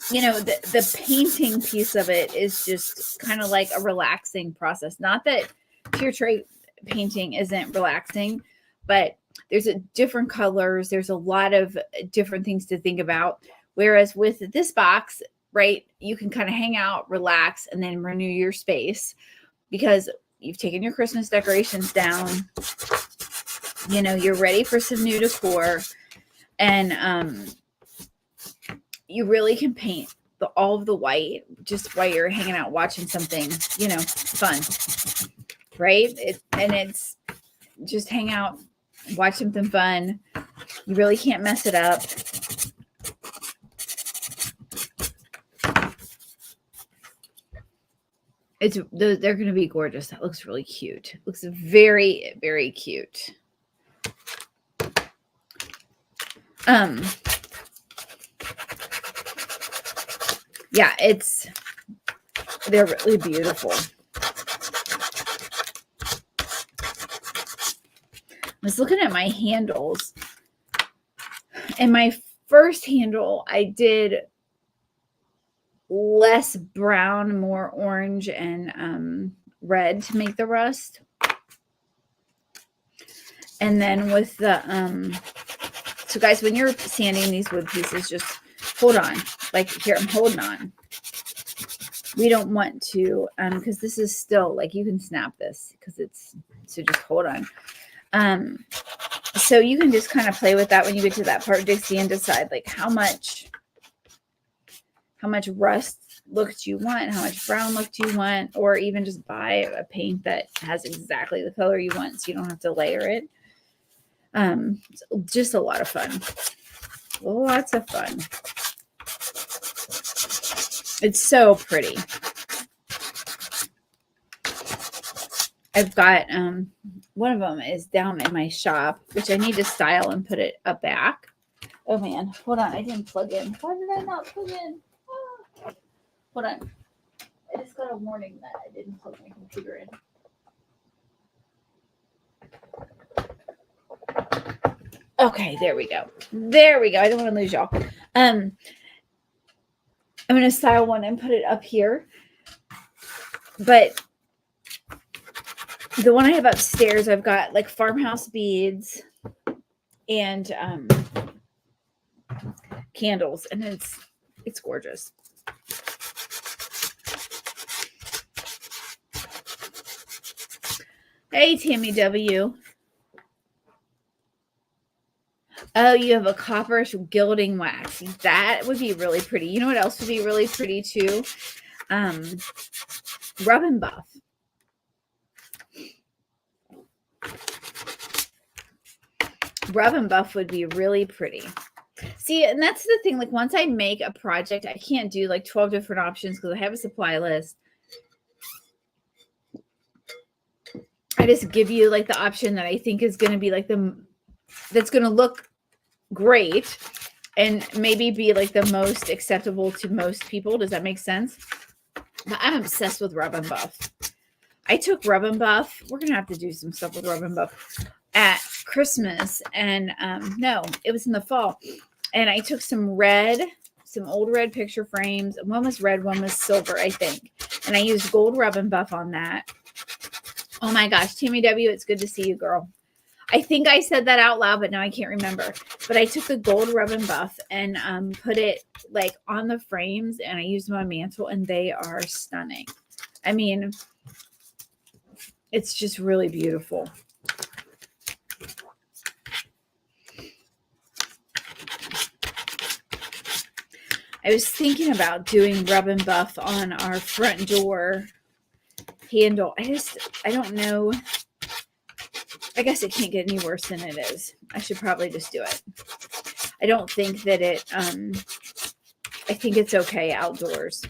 A: the painting piece of it is just kind of like a relaxing process. Not that tier tray painting isn't relaxing, but there's different colors. There's a lot of different things to think about. Whereas with this box, right, you can kind of hang out, relax, and then renew your space because you've taken your Christmas decorations down. You're ready for some new decor, and you really can paint all of the white just while you're hanging out watching something, fun, right? It's just hang out, watch something fun. You really can't mess it up. They're going to be gorgeous. That looks really cute. It looks very, very cute. Yeah, they're really beautiful. I was looking at my handles, and my first handle, I did less brown, more orange and red to make the rust. And then with the, so guys, when you're sanding these wood pieces, just hold on. Like here, I'm holding on. We don't want to, because this is still, like, you can snap this because so just hold on. So you can just kind of play with that when you get to that part, Dixie, and decide like how much rust look do you want, how much brown look do you want, or even just buy a paint that has exactly the color you want so you don't have to layer it. Just a lot of fun. Lots of fun. It's so pretty. I've got one of them is down in my shop, which I need to style and put it up back. Oh man, hold on, I didn't plug in. Why did I not plug in? Hold on. I just got a warning that I didn't plug my computer in. Okay, there we go. There we go. I don't want to lose y'all. I'm going to style one and put it up here. But the one I have upstairs, I've got like farmhouse beads and candles, and it's gorgeous. Hey, Tammy W. Oh, you have a copper gilding wax. That would be really pretty. You know what else would be really pretty too? Rub and Buff. Rub and Buff would be really pretty. See, and that's the thing. Like, once I make a project, I can't do like 12 different options because I have a supply list. I just give you like the option that I think is going to be like that's going to look great and maybe be like the most acceptable to most people. Does that make sense? But I'm obsessed with Rub and Buff. I took Rub and Buff. We're going to have to do some stuff with Rub and Buff at Christmas. And no, it was in the fall. And I took some old red picture frames. One was red, one was silver, I think. And I used gold Rub and Buff on that. Oh my gosh, Tammy W, it's good to see you, girl. I think I said that out loud, but now I can't remember. But I took the gold Rub and Buff and put it like on the frames, and I used them on mantle, and they are stunning. I mean, it's just really beautiful. I was thinking about doing Rub and Buff on our front door handle. I don't know. I guess it can't get any worse than it is. I should probably just do it. I don't think that I think it's okay outdoors.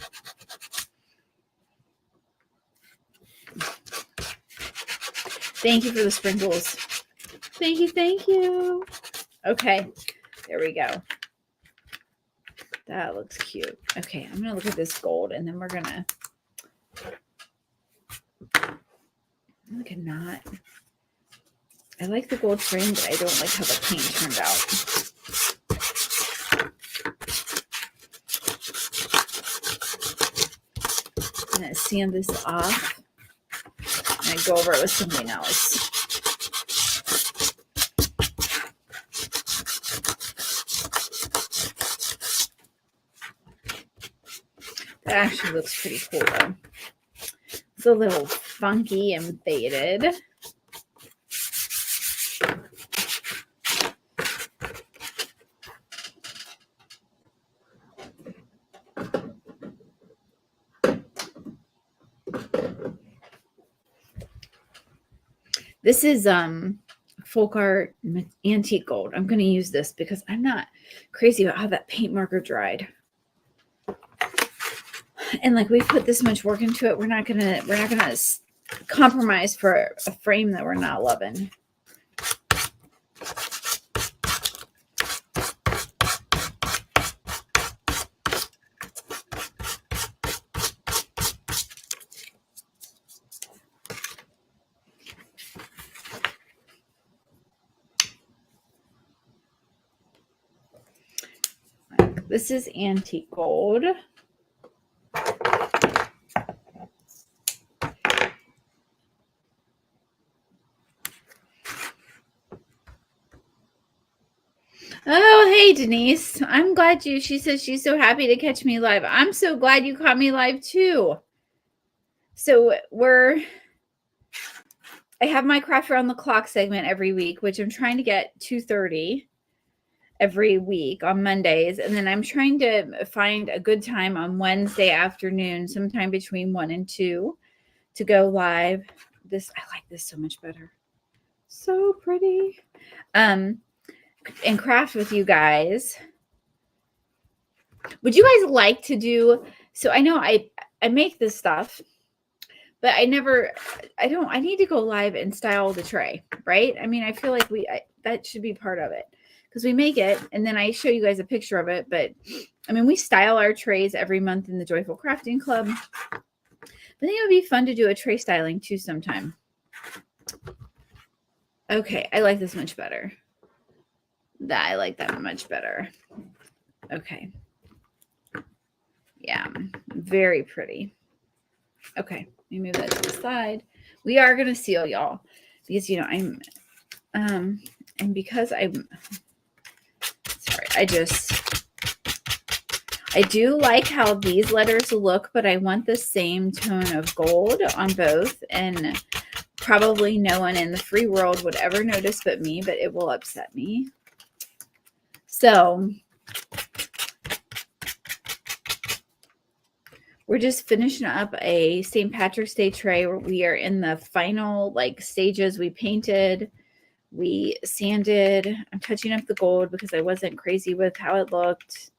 A: Thank you for the sprinkles. Thank you. Thank you. Okay. There we go. That looks cute. Okay. I'm going to look at this gold and then we're going to look at not. I like the gold frame, but I don't like how the paint turned out. I'm going to sand this off and I go over it with something else. That actually looks pretty cool though. It's a little funky and faded. This is Folk Art Antique Gold. I'm going to use this because I'm not crazy about how that paint marker dried. And like we've put this much work into it, we're not gonna compromise for a frame that we're not loving. This is antique gold. Oh, hey, Denise. I'm glad she says she's so happy to catch me live. I'm so glad you caught me live too. So I have my Craft Around the Clock segment every week, which I'm trying to get 2:30 every week on Mondays. And then I'm trying to find a good time on Wednesday afternoon, sometime between 1 and 2 to go live. I like this so much better. So pretty. And craft with you guys. Would you guys like to do, so I know I make this stuff, but I need to go live and style the tray, right? I mean, I feel like that should be part of it because we make it and then I show you guys a picture of it. But I mean, we style our trays every month in the Joyful Crafting Club. I think it would be fun to do a tray styling too sometime. Okay, I like this much better. I like that much better. Okay. Yeah, very pretty. Okay, let me move that to the side. We are going to seal, y'all, because, you know, and because I'm, sorry, I do like how these letters look, but I want the same tone of gold on both, and probably no one in the free world would ever notice but me, but it will upset me. So we're just finishing up a St. Patrick's Day tray where we are in the final stages. We painted, we sanded. I'm touching up the gold because I wasn't crazy with how it looked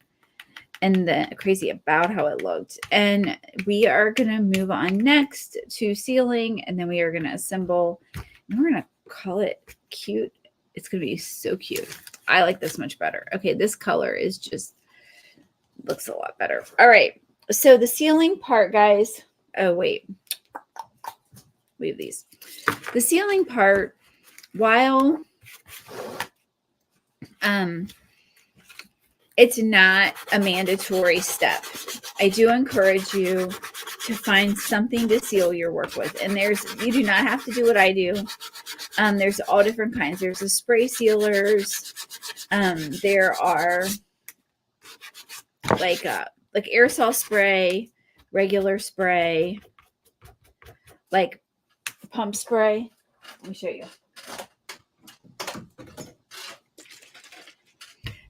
A: and crazy about how it looked. And we are going to move on next to sealing, and then we are going to assemble, and we're going to call it cute. It's going to be so cute. I like this much better. Okay, this color is just looks a lot better. All right. So the sealing part, guys. Oh, wait. We have these. The sealing part, while it's not a mandatory step, I do encourage you to find something to seal your work with. And you do not have to do what I do. There's all different kinds. There's the spray sealers. There are like aerosol spray, regular spray, like pump spray. Let me show you.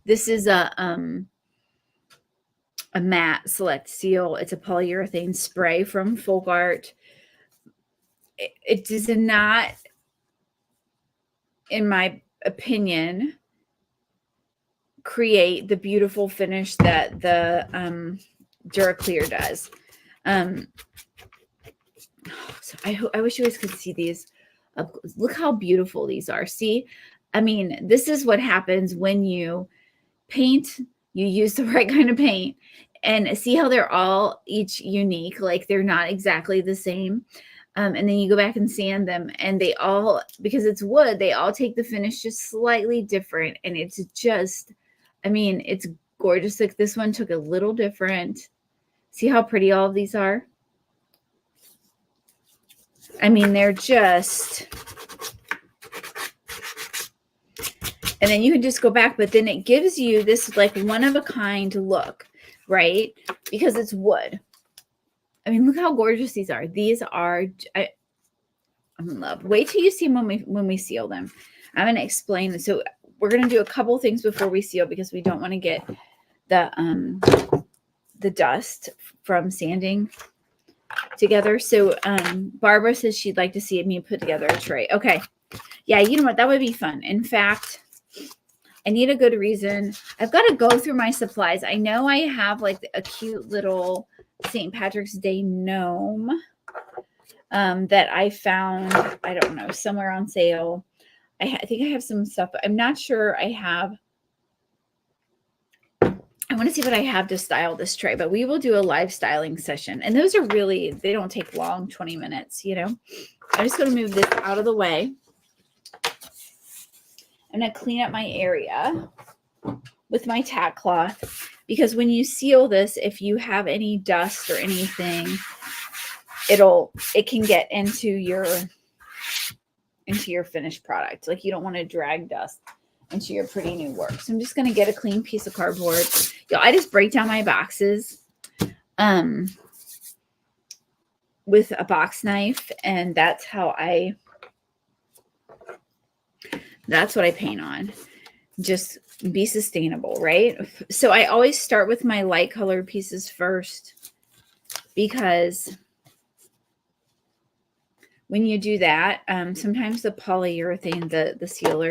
A: This is a matte select seal. It's a polyurethane spray from Folk Art. It does not, in my opinion, create the beautiful finish that the Duraclear does. So I wish you guys could see these. Look how beautiful these are. See, I mean, this is what happens when you paint, you use the right kind of paint, and see how they're all each unique, like they're not exactly the same. And then you go back and sand them, and they all, because it's wood, they all take the finish just slightly different. And it's just, I mean, it's gorgeous. Like this one took a little different. See how pretty all of these are? I mean, they're just, and then you can just go back, but then it gives you this like one of a kind look, right? Because it's wood. I mean, look how gorgeous these are. These are, I'm in love. Wait till you see them when we seal them. I'm going to explain. So we're going to do a couple things before we seal, because we don't want to get the dust from sanding together. So Barbara says she'd like to see me put together a tray. Okay. Yeah, you know what? That would be fun. In fact, I need a good reason. I've got to go through my supplies. I know I have like a cute little St. Patrick's Day gnome that I found, I don't know, somewhere on sale. I think I have some stuff. I'm not sure I have. I want to see what I have to style this tray, but we will do a live styling session. And those are really, they don't take long, 20 minutes, you know. I'm just going to move this out of the way. I'm going to clean up my area with my tack cloth, because when you seal this, if you have any dust or anything, it can get into your finished product. Like you don't want to drag dust into your pretty new work. So I'm just going to get a clean piece of cardboard. I just break down my boxes with a box knife, and that's what I paint on. Just be sustainable, right? So I always start with my light colored pieces first, because when you do that, sometimes the polyurethane, the sealer,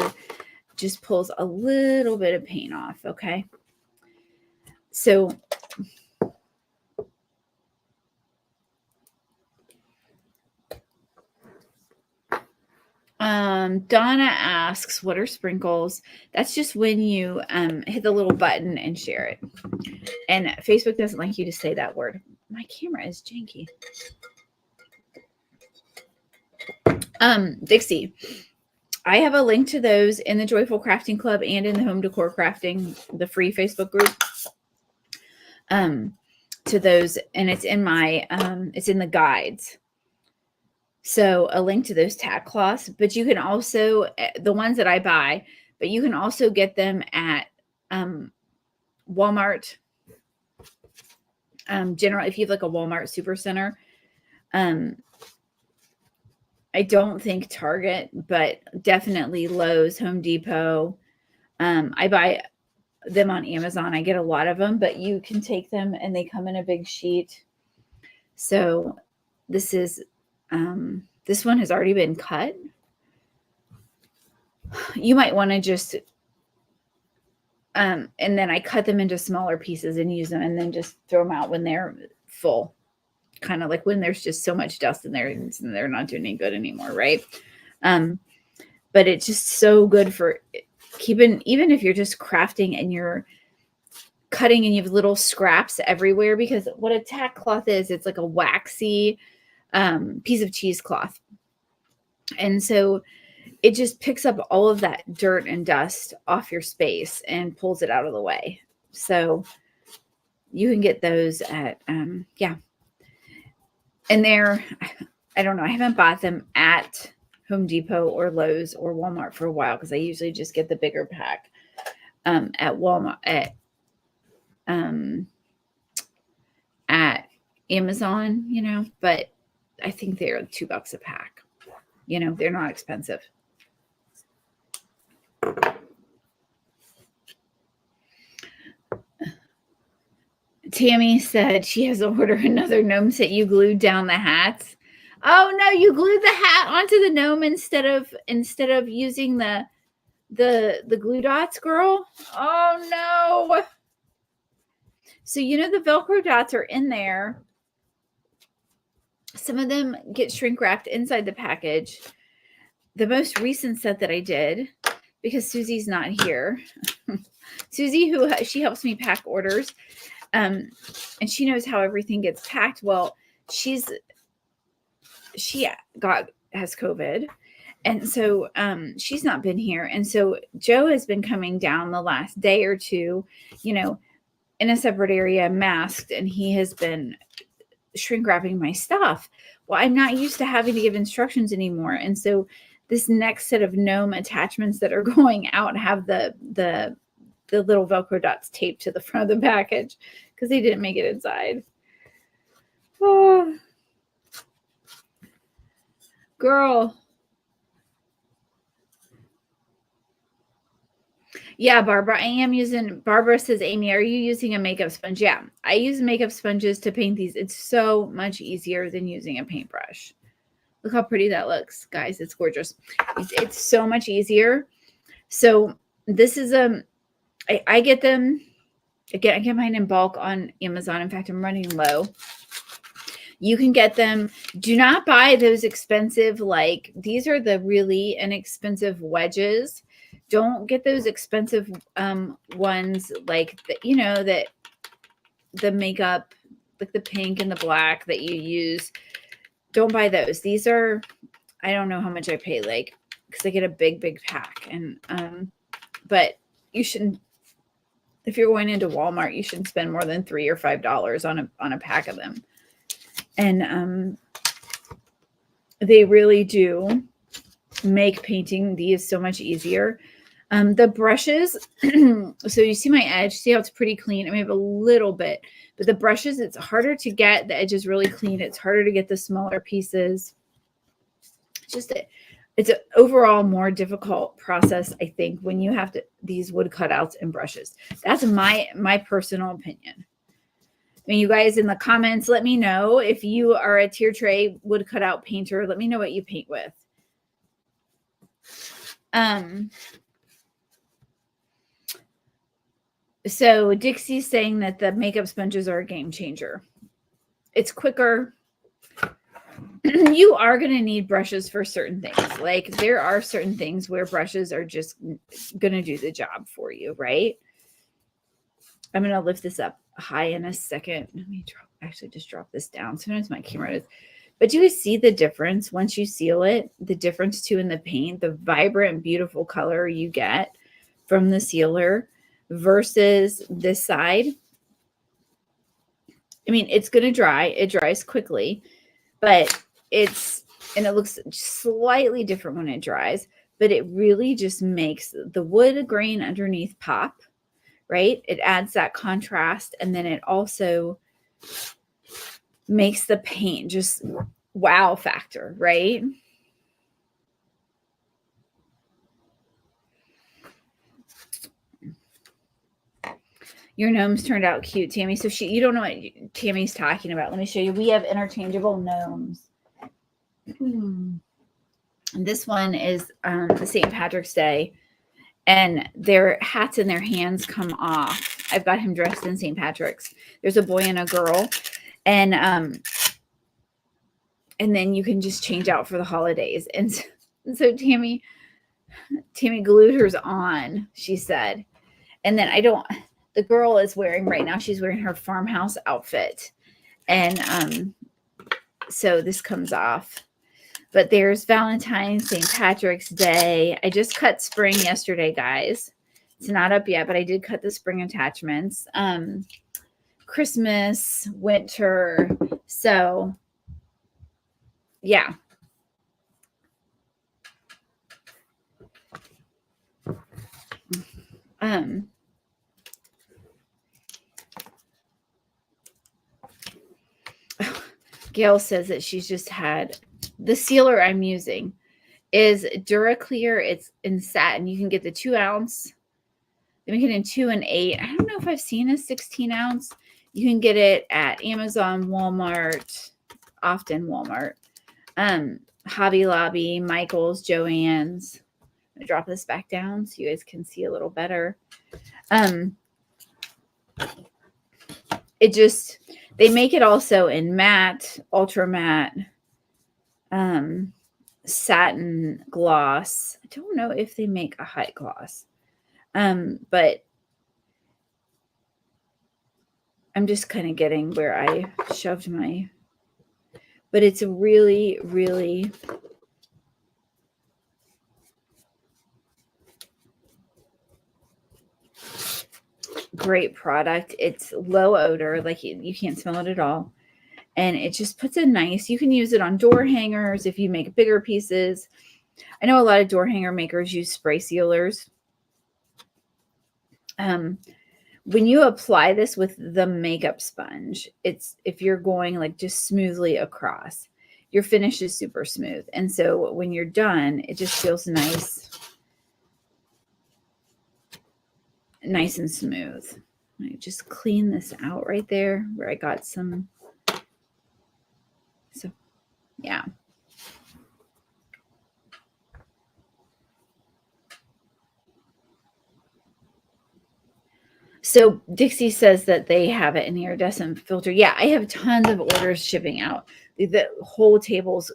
A: just pulls a little bit of paint off, okay? So Donna asks, what are sprinkles? That's just when you hit the little button and share it. And Facebook doesn't like you to say that word. My camera is janky. Dixie, I have a link to those in the Joyful Crafting Club and in the Home Decor Crafting, the free Facebook group. To those, and it's in my it's in the guides. So a link to those tack cloths, but you can also, the ones that I buy, but you can also get them at Walmart. General, if you have like a Walmart Supercenter. I don't think Target, but definitely Lowe's, Home Depot. I buy them on Amazon. I get a lot of them, but you can take them and they come in a big sheet. So this is, this one has already been cut. You might want to just, and then I cut them into smaller pieces and use them, and then just throw them out when they're full. Kind of like when there's just so much dust in there and they're not doing any good anymore, right? But it's just so good for keeping, even if you're just crafting and you're cutting and you have little scraps everywhere, because what a tack cloth is, it's like a waxy piece of cheesecloth. And so it just picks up all of that dirt and dust off your space and pulls it out of the way. So you can get those at, yeah. And they're, I don't know, I haven't bought them at Home Depot or Lowe's or Walmart for a while, because I usually just get the bigger pack at Walmart, at Amazon, you know, but I think they're $2 a pack. You know, they're not expensive. Tammy said she has to order another gnome set. You glued down the hats. Oh no, you glued the hat onto the gnome instead of using the glue dots, girl. Oh no. So you know the Velcro dots are in there. Some of them get shrink wrapped inside the package. the most recent set that I did, because Susie's not here. Susie, she helps me pack orders, and she knows how everything gets packed. Well, she has COVID, and so she's not been here, and so Joe has been coming down the last day or two, in a separate area, masked, and he has been shrink wrapping my stuff. Well, I'm not used to having to give instructions anymore, and so this next set of gnome attachments that are going out have the little Velcro dots taped to the front of the package because they didn't make it inside. Oh, girl. Yeah, Barbara, Barbara says, Amy, are you using a makeup sponge? Yeah, I use makeup sponges to paint these. It's so much easier than using a paintbrush. Look how pretty that looks, guys. It's gorgeous. It's so much easier. So this is I get them, again, I get mine in bulk on Amazon. In fact, I'm running low. You can get them. Do not buy those expensive, these are the really inexpensive wedges. Don't get those expensive ones that the makeup, like the pink and the black that you use. Don't buy those. These are, I don't know how much I pay, because I get a big pack. And but you shouldn't, if you're going into Walmart, you shouldn't spend more than $3 or $5 on a pack of them. And they really do make painting these so much easier. The brushes, so you see my edge, see how it's pretty clean. I mean, I have a little bit, but the brushes, it's harder to get the edges really clean. It's harder to get the smaller pieces. It's an overall more difficult process, I think, when you have these wood cutouts and brushes. That's my personal opinion. I mean, you guys in the comments, let me know if you are a tier tray wood cutout painter. Let me know what you paint with. So Dixie's saying that the makeup sponges are a game changer. It's quicker. You are going to need brushes for certain things. Like there are certain things where brushes are just going to do the job for you, right? I'm going to lift this up high in a second. Let me just drop this down. Sometimes my camera does. But do you see the difference once you seal it? The difference too in the paint, the vibrant, beautiful color you get from the sealer versus this side. I mean, it's going to dry. It dries quickly, but it looks slightly different when it dries, but it really just makes the wood grain underneath pop, right? It adds that contrast, and then it also makes the paint just wow factor, right? Your gnomes turned out cute, Tammy. So you don't know what Tammy's talking about. Let me show you. We have interchangeable gnomes. This one is the St. Patrick's Day, and their hats and their hands come off. I've got him dressed in St. Patrick's. There's a boy and a girl, and then you can just change out for the holidays. And so Tammy glued hers on, she said, and then the girl is wearing right now, she's wearing her farmhouse outfit. And so this comes off. But there's Valentine's, St. Patrick's Day. I just cut spring yesterday, guys. It's not up yet, but I did cut the spring attachments. Christmas, winter. So, yeah. Gail says that she's just had the sealer I'm using is Duraclear. It's in satin. You can get the 2 ounce. They make it in 2 and 8. I don't know if I've seen a 16 ounce. You can get it at Amazon, Walmart, often Walmart, Hobby Lobby, Michael's, Joann's. I'm gonna drop this back down so you guys can see a little better. They make it also in matte, ultra matte, satin gloss. I don't know if they make a high gloss, but I'm just kind of getting where I shoved my, but it's a really, really great product. It's low odor, like you can't smell it at all. And it just puts a nice, you can use it on door hangers if you make bigger pieces. I know a lot of door hanger makers use spray sealers. When you apply this with the makeup sponge, it's, if you're going like just smoothly across, your finish is super smooth. And so when you're done, it just feels nice and smooth. I just clean this out right there where I got some. So yeah. So Dixie says that they have it in the iridescent filter. Yeah, I have tons of orders shipping out. The whole tables,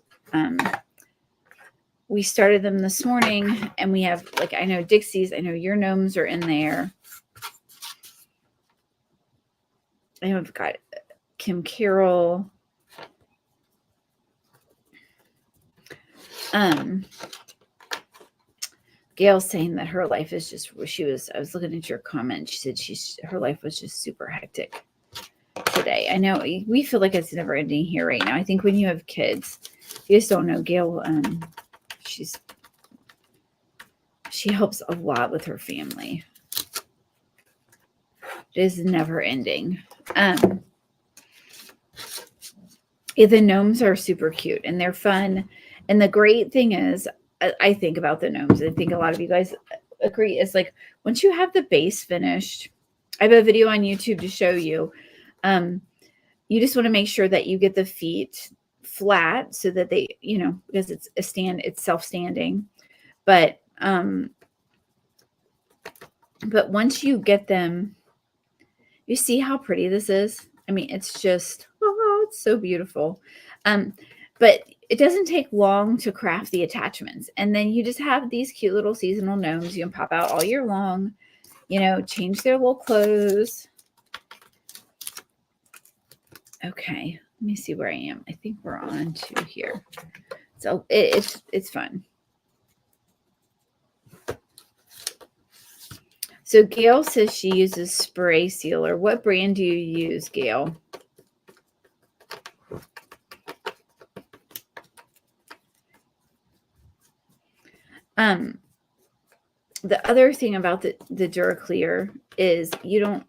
A: we started them this morning, and we have, like, I know Dixie's, I know your gnomes are in there. I have got Kim Carroll. Gail's saying that her life is just, I was looking at your comment. She said her life was just super hectic today. I know we feel like it's never ending here right now. I think when you have kids, you just don't know. Gail, she helps a lot with her family. It is never ending. The gnomes are super cute and they're fun. And the great thing is, I think about the gnomes, I think a lot of you guys agree, is like, once you have the base finished, I have a video on YouTube to show you. You just want to make sure that you get the feet flat so that they, because it's self-standing. But once you get them, you see how pretty this is. I mean, it's just, it's so beautiful. But it doesn't take long to craft the attachments. And then you just have these cute little seasonal gnomes you can pop out all year long, change their little clothes. Okay, let me see where I am. I think we're on to here. So it's fun. So Gail says she uses spray sealer. What brand do you use, Gail? The other thing about the DuraClear is you don't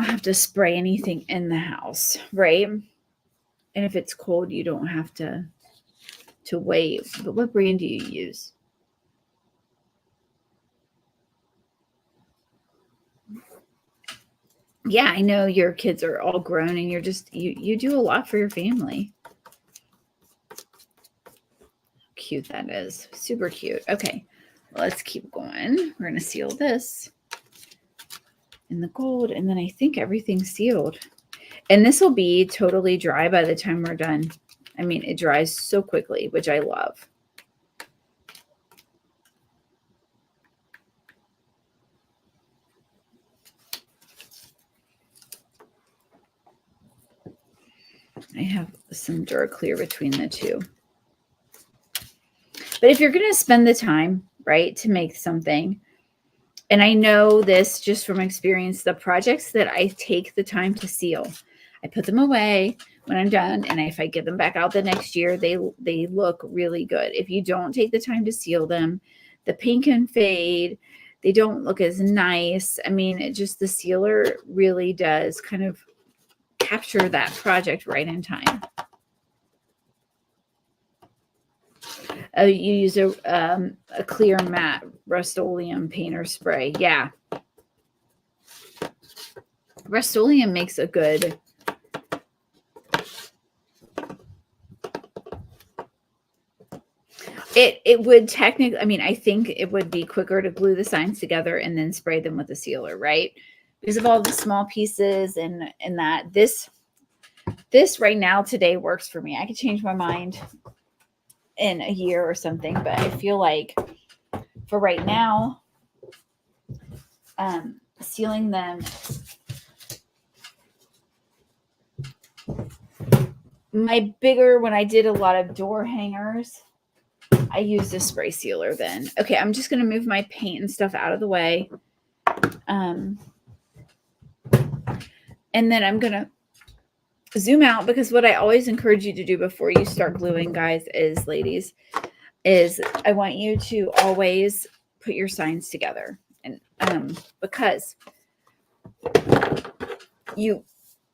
A: have to spray anything in the house, right? And if it's cold, you don't have to wait. But what brand do you use? Yeah, I know your kids are all grown and you're just, you do a lot for your family. Cute that is. Super cute. Okay, let's keep going. We're going to seal this in the gold, and then I think everything's sealed. And this will be totally dry by the time we're done. I mean, it dries so quickly, which I love. I have some DuraClear between the two. But if you're going to spend the time, right, to make something, and I know this just from experience, the projects that I take the time to seal, I put them away when I'm done, and if I get them back out the next year, they look really good. If you don't take the time to seal them, the paint can fade. They don't look as nice. I mean, the sealer really does kind of capture that project right in time. You use a clear matte Rust-Oleum painter spray. Yeah. Rust-Oleum makes a good, it would technically, I mean, I think it would be quicker to glue the signs together and then spray them with a sealer, right? Because of all the small pieces and that. This this right now today works for me. I could change my mind in a year or something, but I feel like for right now, sealing them. My bigger, when I did a lot of door hangers, I used a spray sealer then. Okay, I'm just going to move my paint and stuff out of the way. And then I'm going to zoom out, because what I always encourage you to do before you start gluing, guys, ladies, is I want you to always put your signs together. And because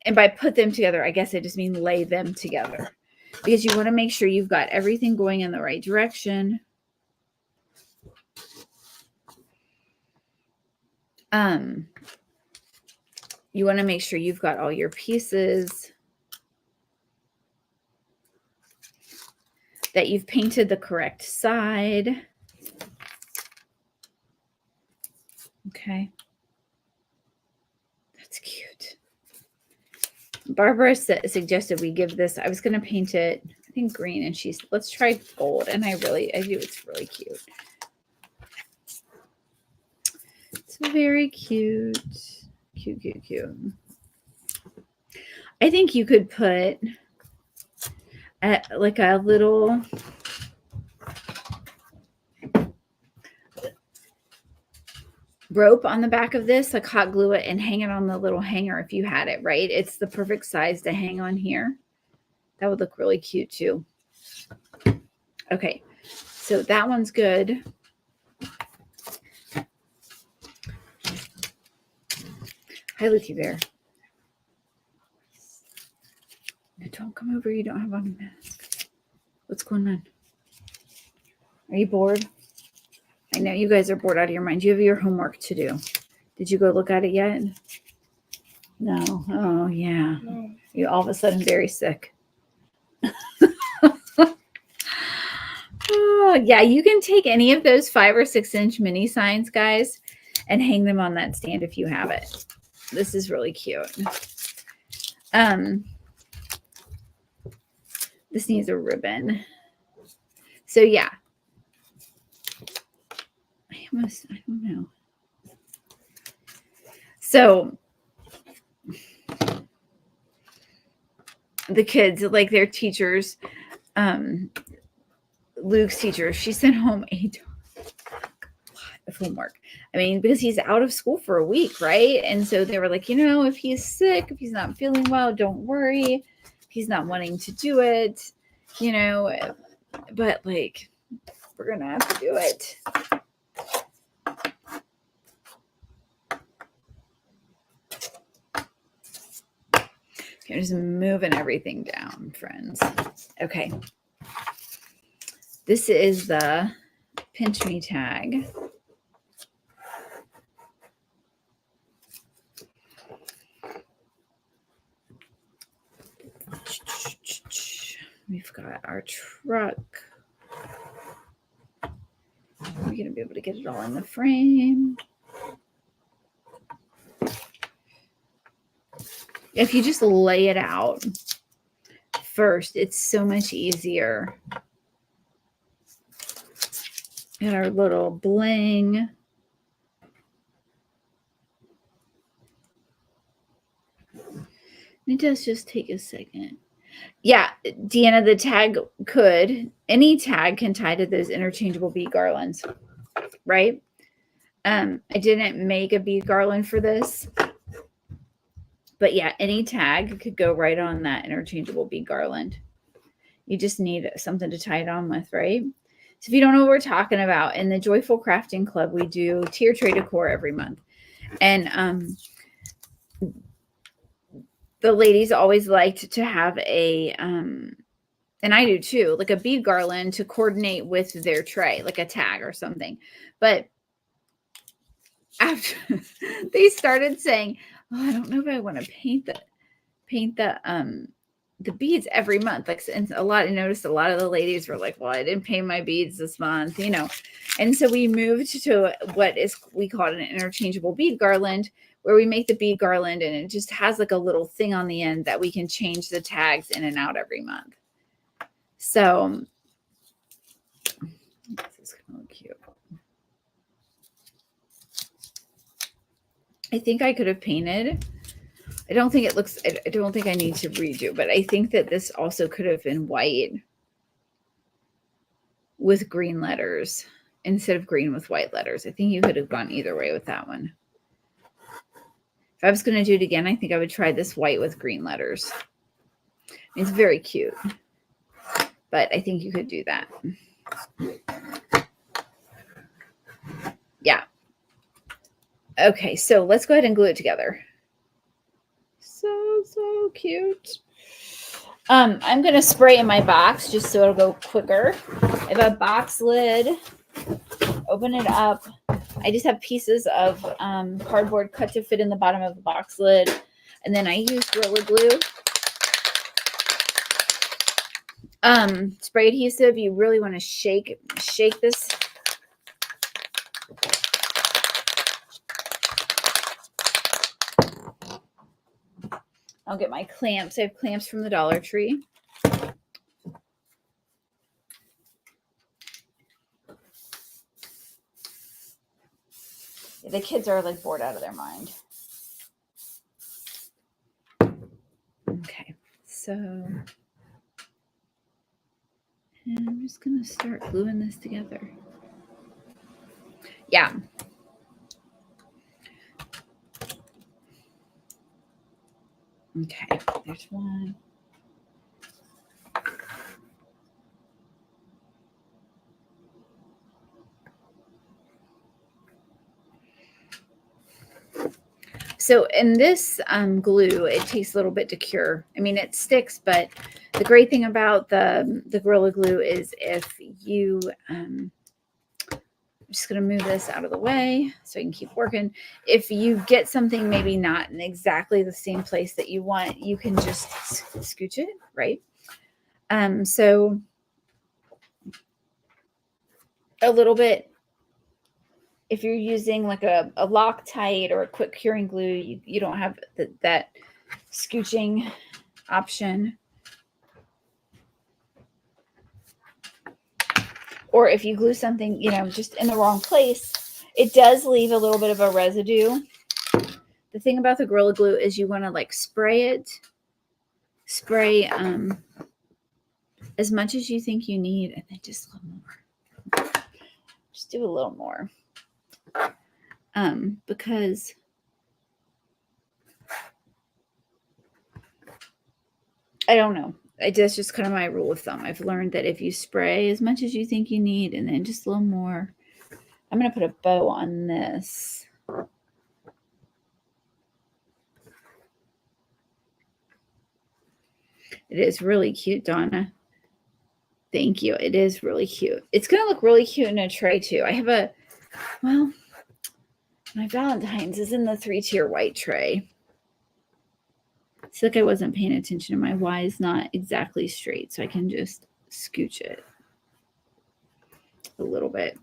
A: and by put them together, I guess I just mean lay them together, because you want to make sure you've got everything going in the right direction. You want to make sure you've got all your pieces, that you've painted the correct side. Okay. That's cute. Barbara suggested we give this, I was going to paint it, I think green, and let's try gold. And I do, it's really cute. It's very cute. Cute, cute, cute. I think you could put like a little rope on the back of this, like hot glue it and hang it on the little hanger if you had it, right? It's the perfect size to hang on here. That would look really cute too. Okay, so that one's good. Hi, Lucky Bear. No, don't come over. You don't have on a mask. What's going on? Are you bored? I know you guys are bored out of your mind. You have your homework to do. Did you go look at it yet? No. Oh, yeah.
B: No.
A: You're all of a sudden very sick. Oh, yeah, you can take any of those 5 or 6 inch mini signs, guys, and hang them on that stand if you have it. This is really cute. This needs a ribbon. So yeah. I don't know. So the kids, like their teachers, Luke's teacher, she sent home a lot of homework. I mean, because he's out of school for a week, right? And so they were like, if he's sick, if he's not feeling well, don't worry. If he's not wanting to do it, but like, we're going to have to do it. Okay, I'm just moving everything down, friends. Okay. This is the Pinch Me tag. We've got our truck. We're going to be able to get it all in the frame. If you just lay it out first, it's so much easier. And our little bling. It does just take a second. Yeah, Deanna, the tag any tag can tie to those interchangeable bead garlands, right? I didn't make a bead garland for this. But yeah, any tag could go right on that interchangeable bead garland. You just need something to tie it on with, right? So if you don't know what we're talking about, in the Joyful Crafting Club, we do tier tray decor every month. And the ladies always liked to have and I do too, like a bead garland to coordinate with their tray, like a tag or something. But after they started saying, oh, I don't know if I want to paint the the beads every month. Like, and I noticed a lot of the ladies were like, well, I didn't pay my beads this month, you know. And so we moved to we call it an interchangeable bead garland, where we make the bead garland and it just has like a little thing on the end that we can change the tags in and out every month. So this is kind of cute. I think I could have painted. I don't think it looks, I don't think I need to redo, but I think that this also could have been white with green letters instead of green with white letters. I think you could have gone either way with that one. If I was going to do it again, I think I would try this white with green letters. It's very cute, but I think you could do that. Yeah. Okay, so let's go ahead and glue it together. So cute. I'm going to spray in my box just so it'll go quicker. I have a box lid. Open it up. I just have pieces of cardboard cut to fit in the bottom of the box lid. And then I use Gorilla Glue. Spray adhesive. You really want to shake this. I'll get my clamps. I have clamps from the Dollar Tree. The kids are like bored out of their mind. Okay, so and I'm just going to start gluing this together. Yeah. Okay, there's one. So in this glue, it takes a little bit to cure. I mean, it sticks, but the great thing about the Gorilla Glue is if you, I'm just going to move this out of the way so I can keep working. If you get something maybe not in exactly the same place that you want, you can just scooch it, right? So a little bit, if you're using like a Loctite or a quick curing glue, you don't have that scooching option. Or if you glue something, you know, just in the wrong place, it does leave a little bit of a residue. The thing about the Gorilla Glue is you want to like spray as much as you think you need, and then just a little more. Just do a little more. Because I don't know. That's just kind of my rule of thumb. I've learned that if you spray as much as you think you need and then just a little more, I'm going to put a bow on this. It is really cute, Donna. Thank you. It is really cute. It's going to look really cute in a tray too. I have my Valentine's is in the 3-tier white tray. It's like I wasn't paying attention to my Y is not exactly straight, so I can just scooch it a little bit.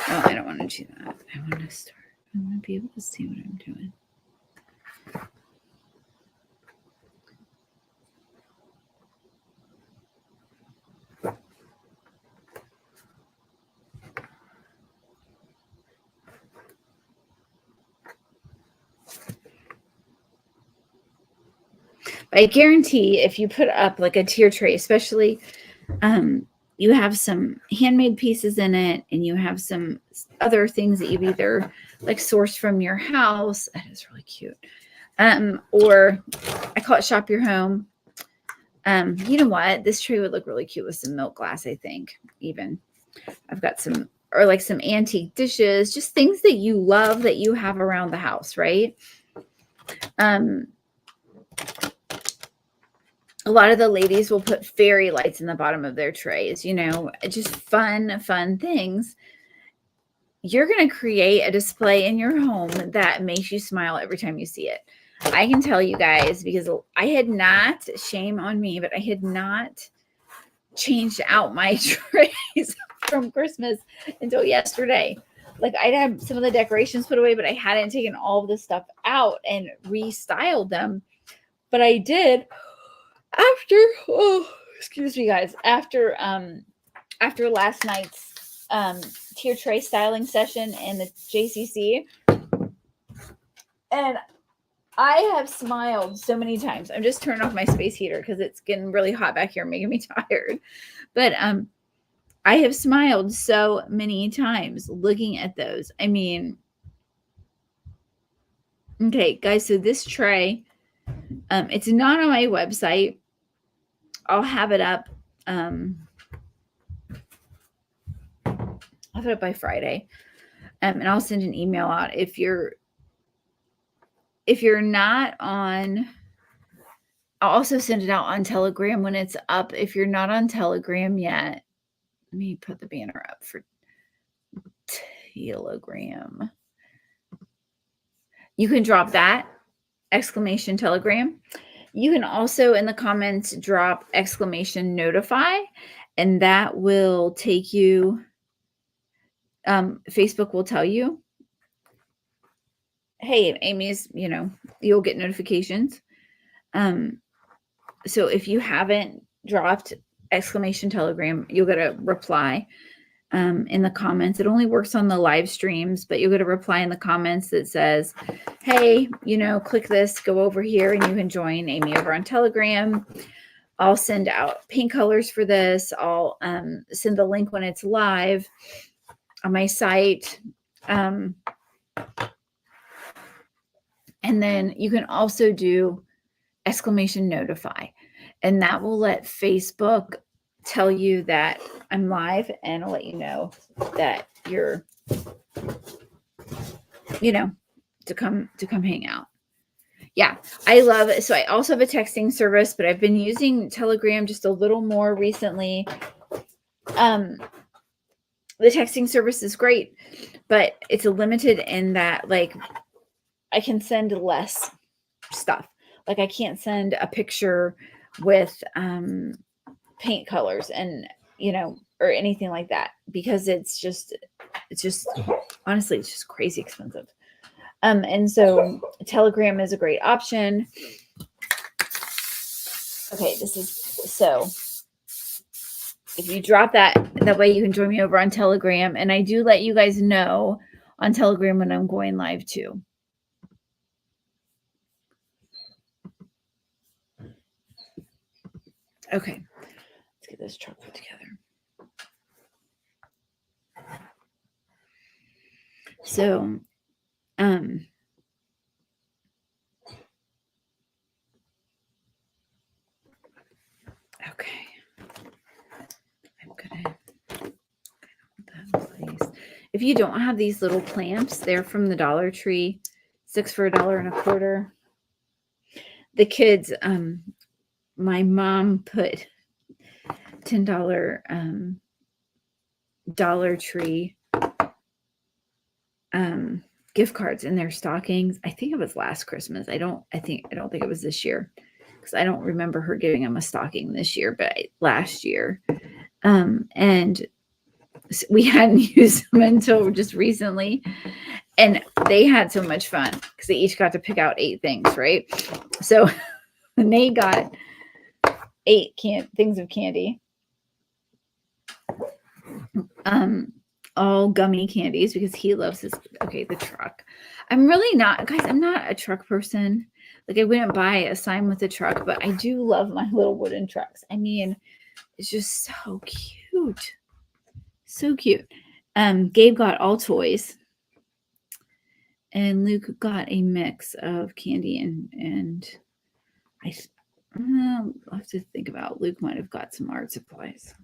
A: Oh, I don't want to do that. I want to start. I want to be able to see what I'm doing. I guarantee if you put up like a tier tray, especially you have some handmade pieces in it and you have some other things that you've either like sourced from your house. That is really cute. Or I call it shop your home. You know what? This tray would look really cute with some milk glass, I think. Even I've got some, or like some antique dishes, just things that you love that you have around the house, right? A lot of the ladies will put fairy lights in the bottom of their trays, you know, just fun things. you're going to create a display in your home that makes you smile every time you see it. I can tell you guys, because I had not, shame on me, but I had not changed out my trays from Christmas until yesterday. Like, I'd had some of the decorations put away, but I hadn't taken all of the stuff out and restyled them. But I did after, excuse me, guys, after last night's tier tray styling session in the JCC. And I have smiled so many times. I'm just turning off my space heater because it's getting really hot back here, making me tired. But I have smiled so many times looking at those. I mean, okay, guys, so this tray, it's not on my website. I'll have it up. I'll have it up by Friday. And I'll send an email out. If you're not on, I'll also send it out on Telegram when it's up. If you're not on Telegram yet, let me put the banner up for Telegram. You can drop that exclamation Telegram. You can also in the comments drop exclamation notify, and that will take you, Facebook will tell you, hey, Amy's, you'll get notifications. So if you haven't dropped exclamation Telegram, you'll get a reply in the comments. It only works on the live streams, but you'll get a reply in the comments that says, hey, click this, go over here, and you can join Amy over on Telegram. I'll send out paint colors for this. I'll send the link when it's live on my site. And then you can also do exclamation notify, and that will let Facebook tell you that I'm live, and I'll let you know that you're, to come hang out. Yeah, I love it. So I also have a texting service, but I've been using Telegram just a little more recently. The texting service is great, but it's limited in that, like, I can send less stuff. Like, I can't send a picture with paint colors and, or anything like that, because it's just honestly, it's just crazy expensive. And so Telegram is a great option. Okay, so if you drop that way you can join me over on Telegram, and I do let you guys know on Telegram when I'm going live too. Okay, let's get this truck put together. So, okay, I'm gonna put that in place. If you don't have these little clamps, they're from the Dollar Tree, 6 for $1.25. The kids, my mom put $10 Dollar Tree gift cards in their stockings. I think it was last Christmas. I don't think it was this year, because I don't remember her giving them a stocking this year, but last year. And we hadn't used them until just recently, and they had so much fun because they each got to pick out 8 things, right? So they got 8 things of candy, all gummy candies, because he loves his, the truck. I'm really not, guys, I'm not a truck person. Like, I wouldn't buy a sign with a truck, but I do love my little wooden trucks. I mean, it's just so cute. So cute. Gabe got all toys, and Luke got a mix of candy and I'll have to think about, Luke might have got some art supplies.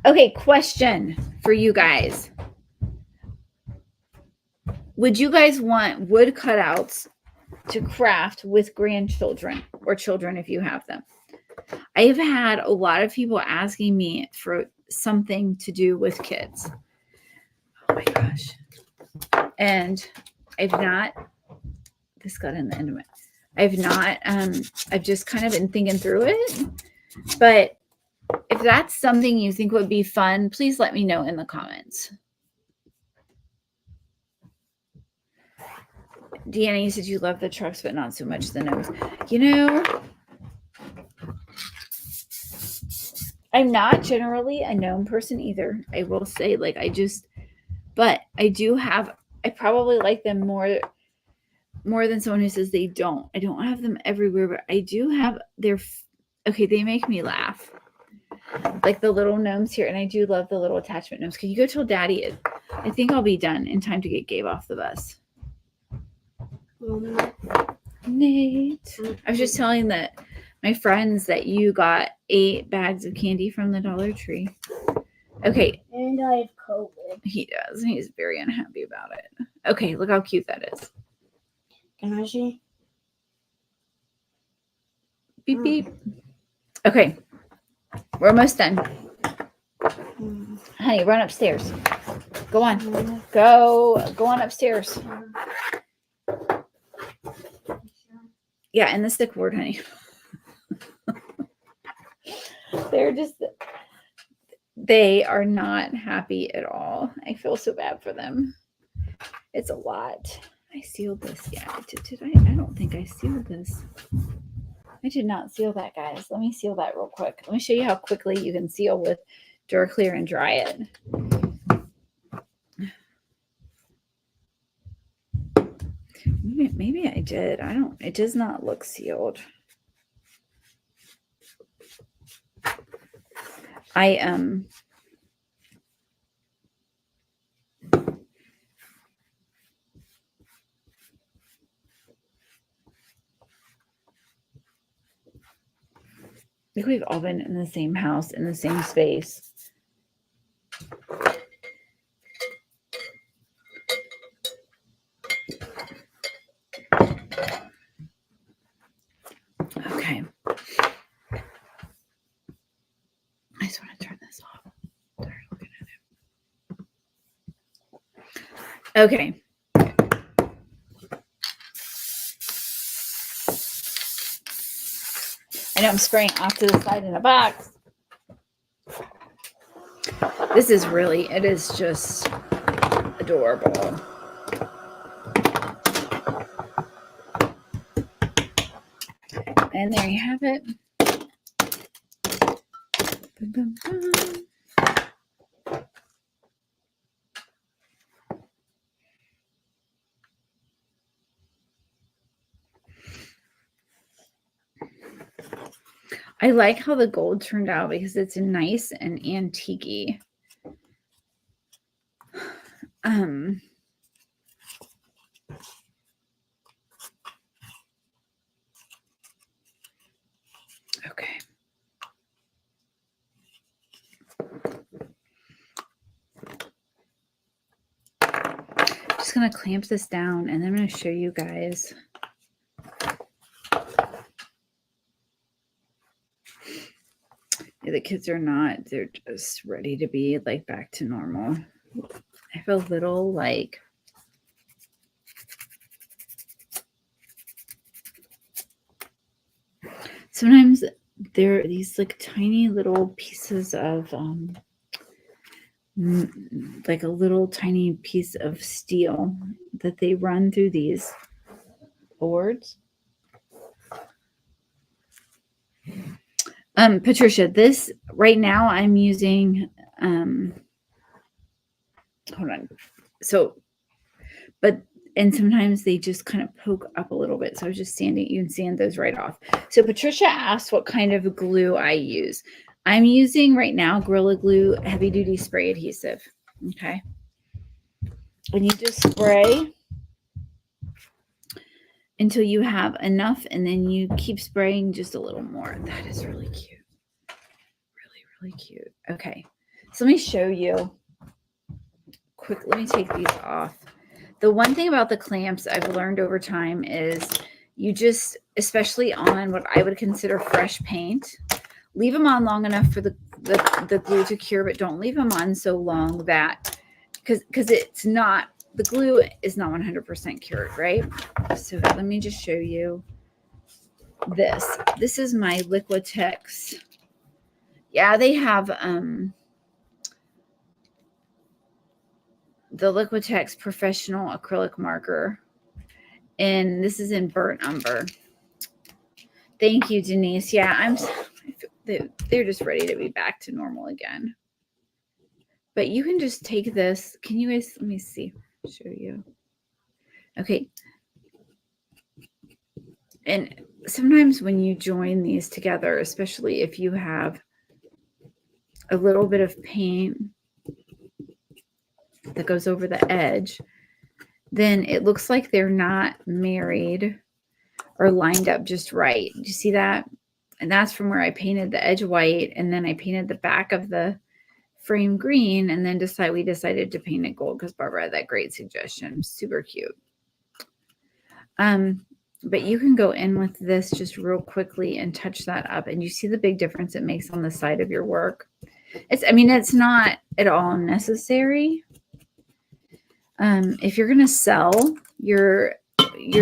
A: Okay, question for you guys. Would you guys want wood cutouts to craft with grandchildren or children if you have them? I have had a lot of people asking me for something to do with kids. Oh my gosh. And I've not, this got in the end of it. I've just kind of been thinking through it. But if that's something you think would be fun, please let me know in the comments. Deanna, you said you love the trucks, but not so much the nose. You know, I'm not generally a gnome person either. I will say, like, but I probably like them more than someone who says they don't. I don't have them everywhere, but I do have okay, they make me laugh. Like the little gnomes here, and I do love the little attachment gnomes. Can you go tell Daddy? I think I'll be done in time to get Gabe off the bus. Nate, I was just telling my friends that you got 8 bags of candy from the Dollar Tree. Okay.
B: And I have COVID.
A: He does. And he's very unhappy about it. Okay, look how cute that is.
B: Can I see?
A: Beep, beep. Okay. We're almost done. Honey, run upstairs. Go on. Go on upstairs. Yeah, and the stick board, honey. They are not happy at all. I feel so bad for them. It's a lot. I sealed this. Yeah, did I? I don't think I sealed this. I did not seal that, guys. Let me seal that real quick. Let me show you how quickly you can seal with Duraclear and dry it. Maybe I did. It does not look sealed. I think we've all been in the same house, in the same space. Okay. I just want to turn this off. Sorry, looking at it. Okay. I know I'm spraying off to the side in a box. This is it is just adorable. And there you have it. Boom, boom, boom. I like how the gold turned out because it's nice and antique-y. Okay. Just going to clamp this down and then I'm going to show you guys. The kids they're just ready to be like back to normal. I feel a little like sometimes there are these like tiny little pieces of like a little tiny piece of steel that they run through these boards. Patricia, this right now I'm using, hold on. And sometimes they just kind of poke up a little bit. So I was just sanding, you can sand those right off. So Patricia asked what kind of glue I use. I'm using right now Gorilla Glue heavy duty spray adhesive. Okay. And you just spray until you have enough, and then you keep spraying just a little more. That is really cute. Really, really cute. Okay. So let me show you quick. Let me take these off. The one thing about the clamps I've learned over time is you just, especially on what I would consider fresh paint, leave them on long enough for the glue to cure, but don't leave them on so long that, because it's not, the glue is not 100% cured, right? So let me just show you this. This is my Liquitex. Yeah, they have the Liquitex Professional Acrylic Marker, and this is in Burnt Umber. Thank you, Denise. Yeah, they're just ready to be back to normal again. But you can just take this. Can you guys, let me see, show you. Okay. And sometimes when you join these together, especially if you have a little bit of paint that goes over the edge, then it looks like they're not married or lined up just right. Do you see that? And that's from where I painted the edge white, and then I painted the back of the frame green, and then we decided to paint it gold because Barbara had that great suggestion. Super cute. But you can go in with this just real quickly and touch that up, and you see the big difference it makes on the side of your work. It's not at all necessary. If you're going to sell your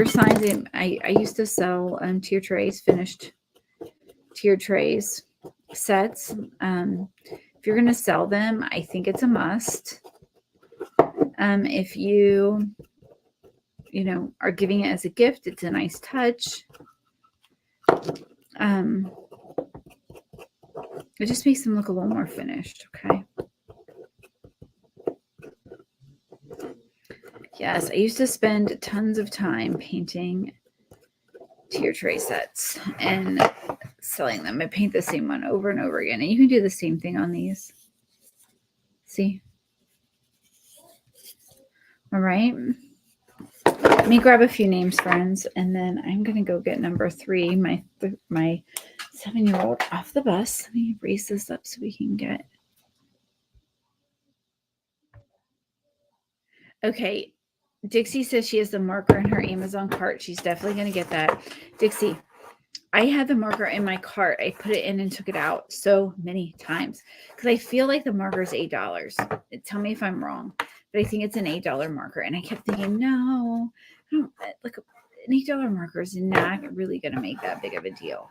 A: signs, I used to sell tier trays, finished tier trays sets. If you're going to sell them, I think it's a must. If you are giving it as a gift, it's a nice touch. It just makes them look a little more finished. Okay. Yes, I used to spend tons of time painting tier tray sets and selling them. I paint the same one over and over again. And you can do the same thing on these. See? All right. Let me grab a few names, friends, and then I'm going to go get number 3, my 7-year-old, off the bus. Let me raise this up so we can get. Okay. Dixie says she has the marker in her Amazon cart. She's definitely going to get that. Dixie, I had the marker in my cart. I put it in and took it out so many times because I feel like the marker is $8. Tell me if I'm wrong, but I think it's an $8 marker. And I kept thinking, no, I don't, like an $8 marker is not really going to make that big of a deal.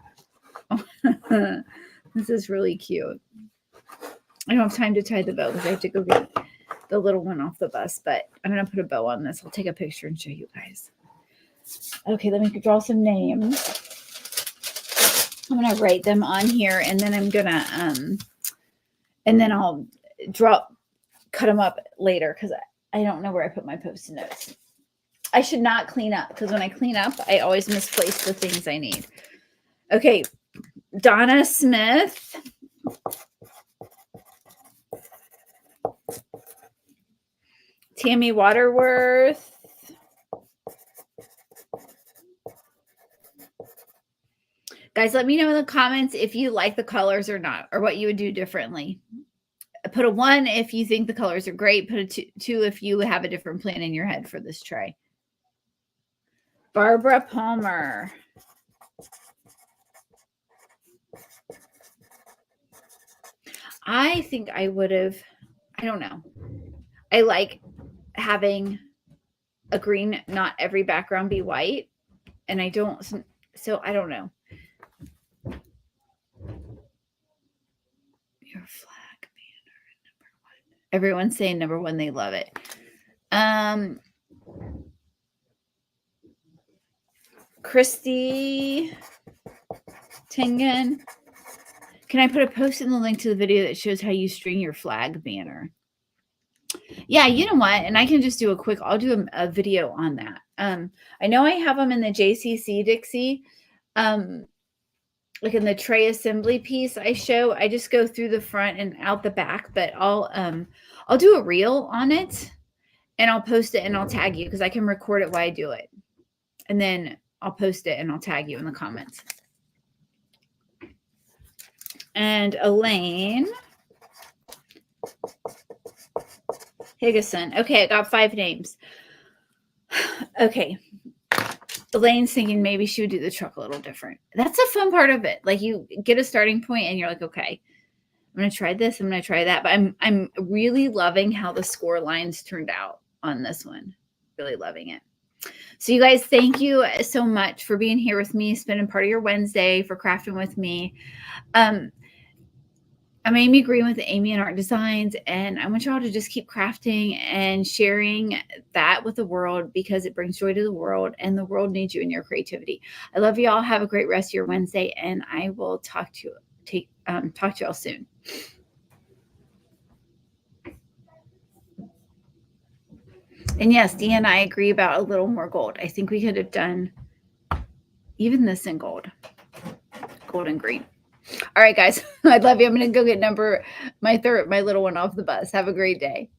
A: This is really cute. I don't have time to tie the bow because I have to go get the little one off the bus, but I'm going to put a bow on this. I'll take a picture and show you guys. Okay, let me draw some names. I'm going to write them on here, and then I'm going to, and then I'll cut them up later because I don't know where I put my Post-it notes. I should not clean up because when I clean up, I always misplace the things I need. Okay, Donna Smith. Tammy Waterworth. Guys, let me know in the comments if you like the colors or not, or what you would do differently. Put a 1 if you think the colors are great. Put a 2 if you have a different plan in your head for this tray. Barbara Palmer. I think I would have, I don't know. I like having a green, not every background be white. And I don't, so I don't know. Your flag banner, number 1. Everyone's saying number 1, they love it. Christy Tengen. Can I put a post in the link to the video that shows how you string your flag banner? Yeah, you know what? And I can just do I'll do a video on that. I know I have them in the JCC, Dixie. Like in the tray assembly piece I just go through the front and out the back, but I'll do a reel on it and I'll post it and I'll tag you because I can record it while I do it. And then I'll post it and I'll tag you in the comments. And Elaine Higgison. Okay, I got 5 names. Okay. Elaine's thinking maybe she would do the truck a little different. That's a fun part of it. Like you get a starting point and you're like, okay, I'm going to try this. I'm going to try that. But I'm really loving how the score lines turned out on this one. Really loving it. So you guys, thank you so much for being here with me, spending part of your Wednesday, for crafting with me. I'm Amy Green with Amy and Art Designs, and I want y'all to just keep crafting and sharing that with the world, because it brings joy to the world, and the world needs you and your creativity. I love you all. Have a great rest of your Wednesday, and I will talk to y'all soon. And yes, Dee and I agree about a little more gold. I think we could have done even this in gold and green. All right, guys, I love you. I'm going to go get my little one off the bus. Have a great day.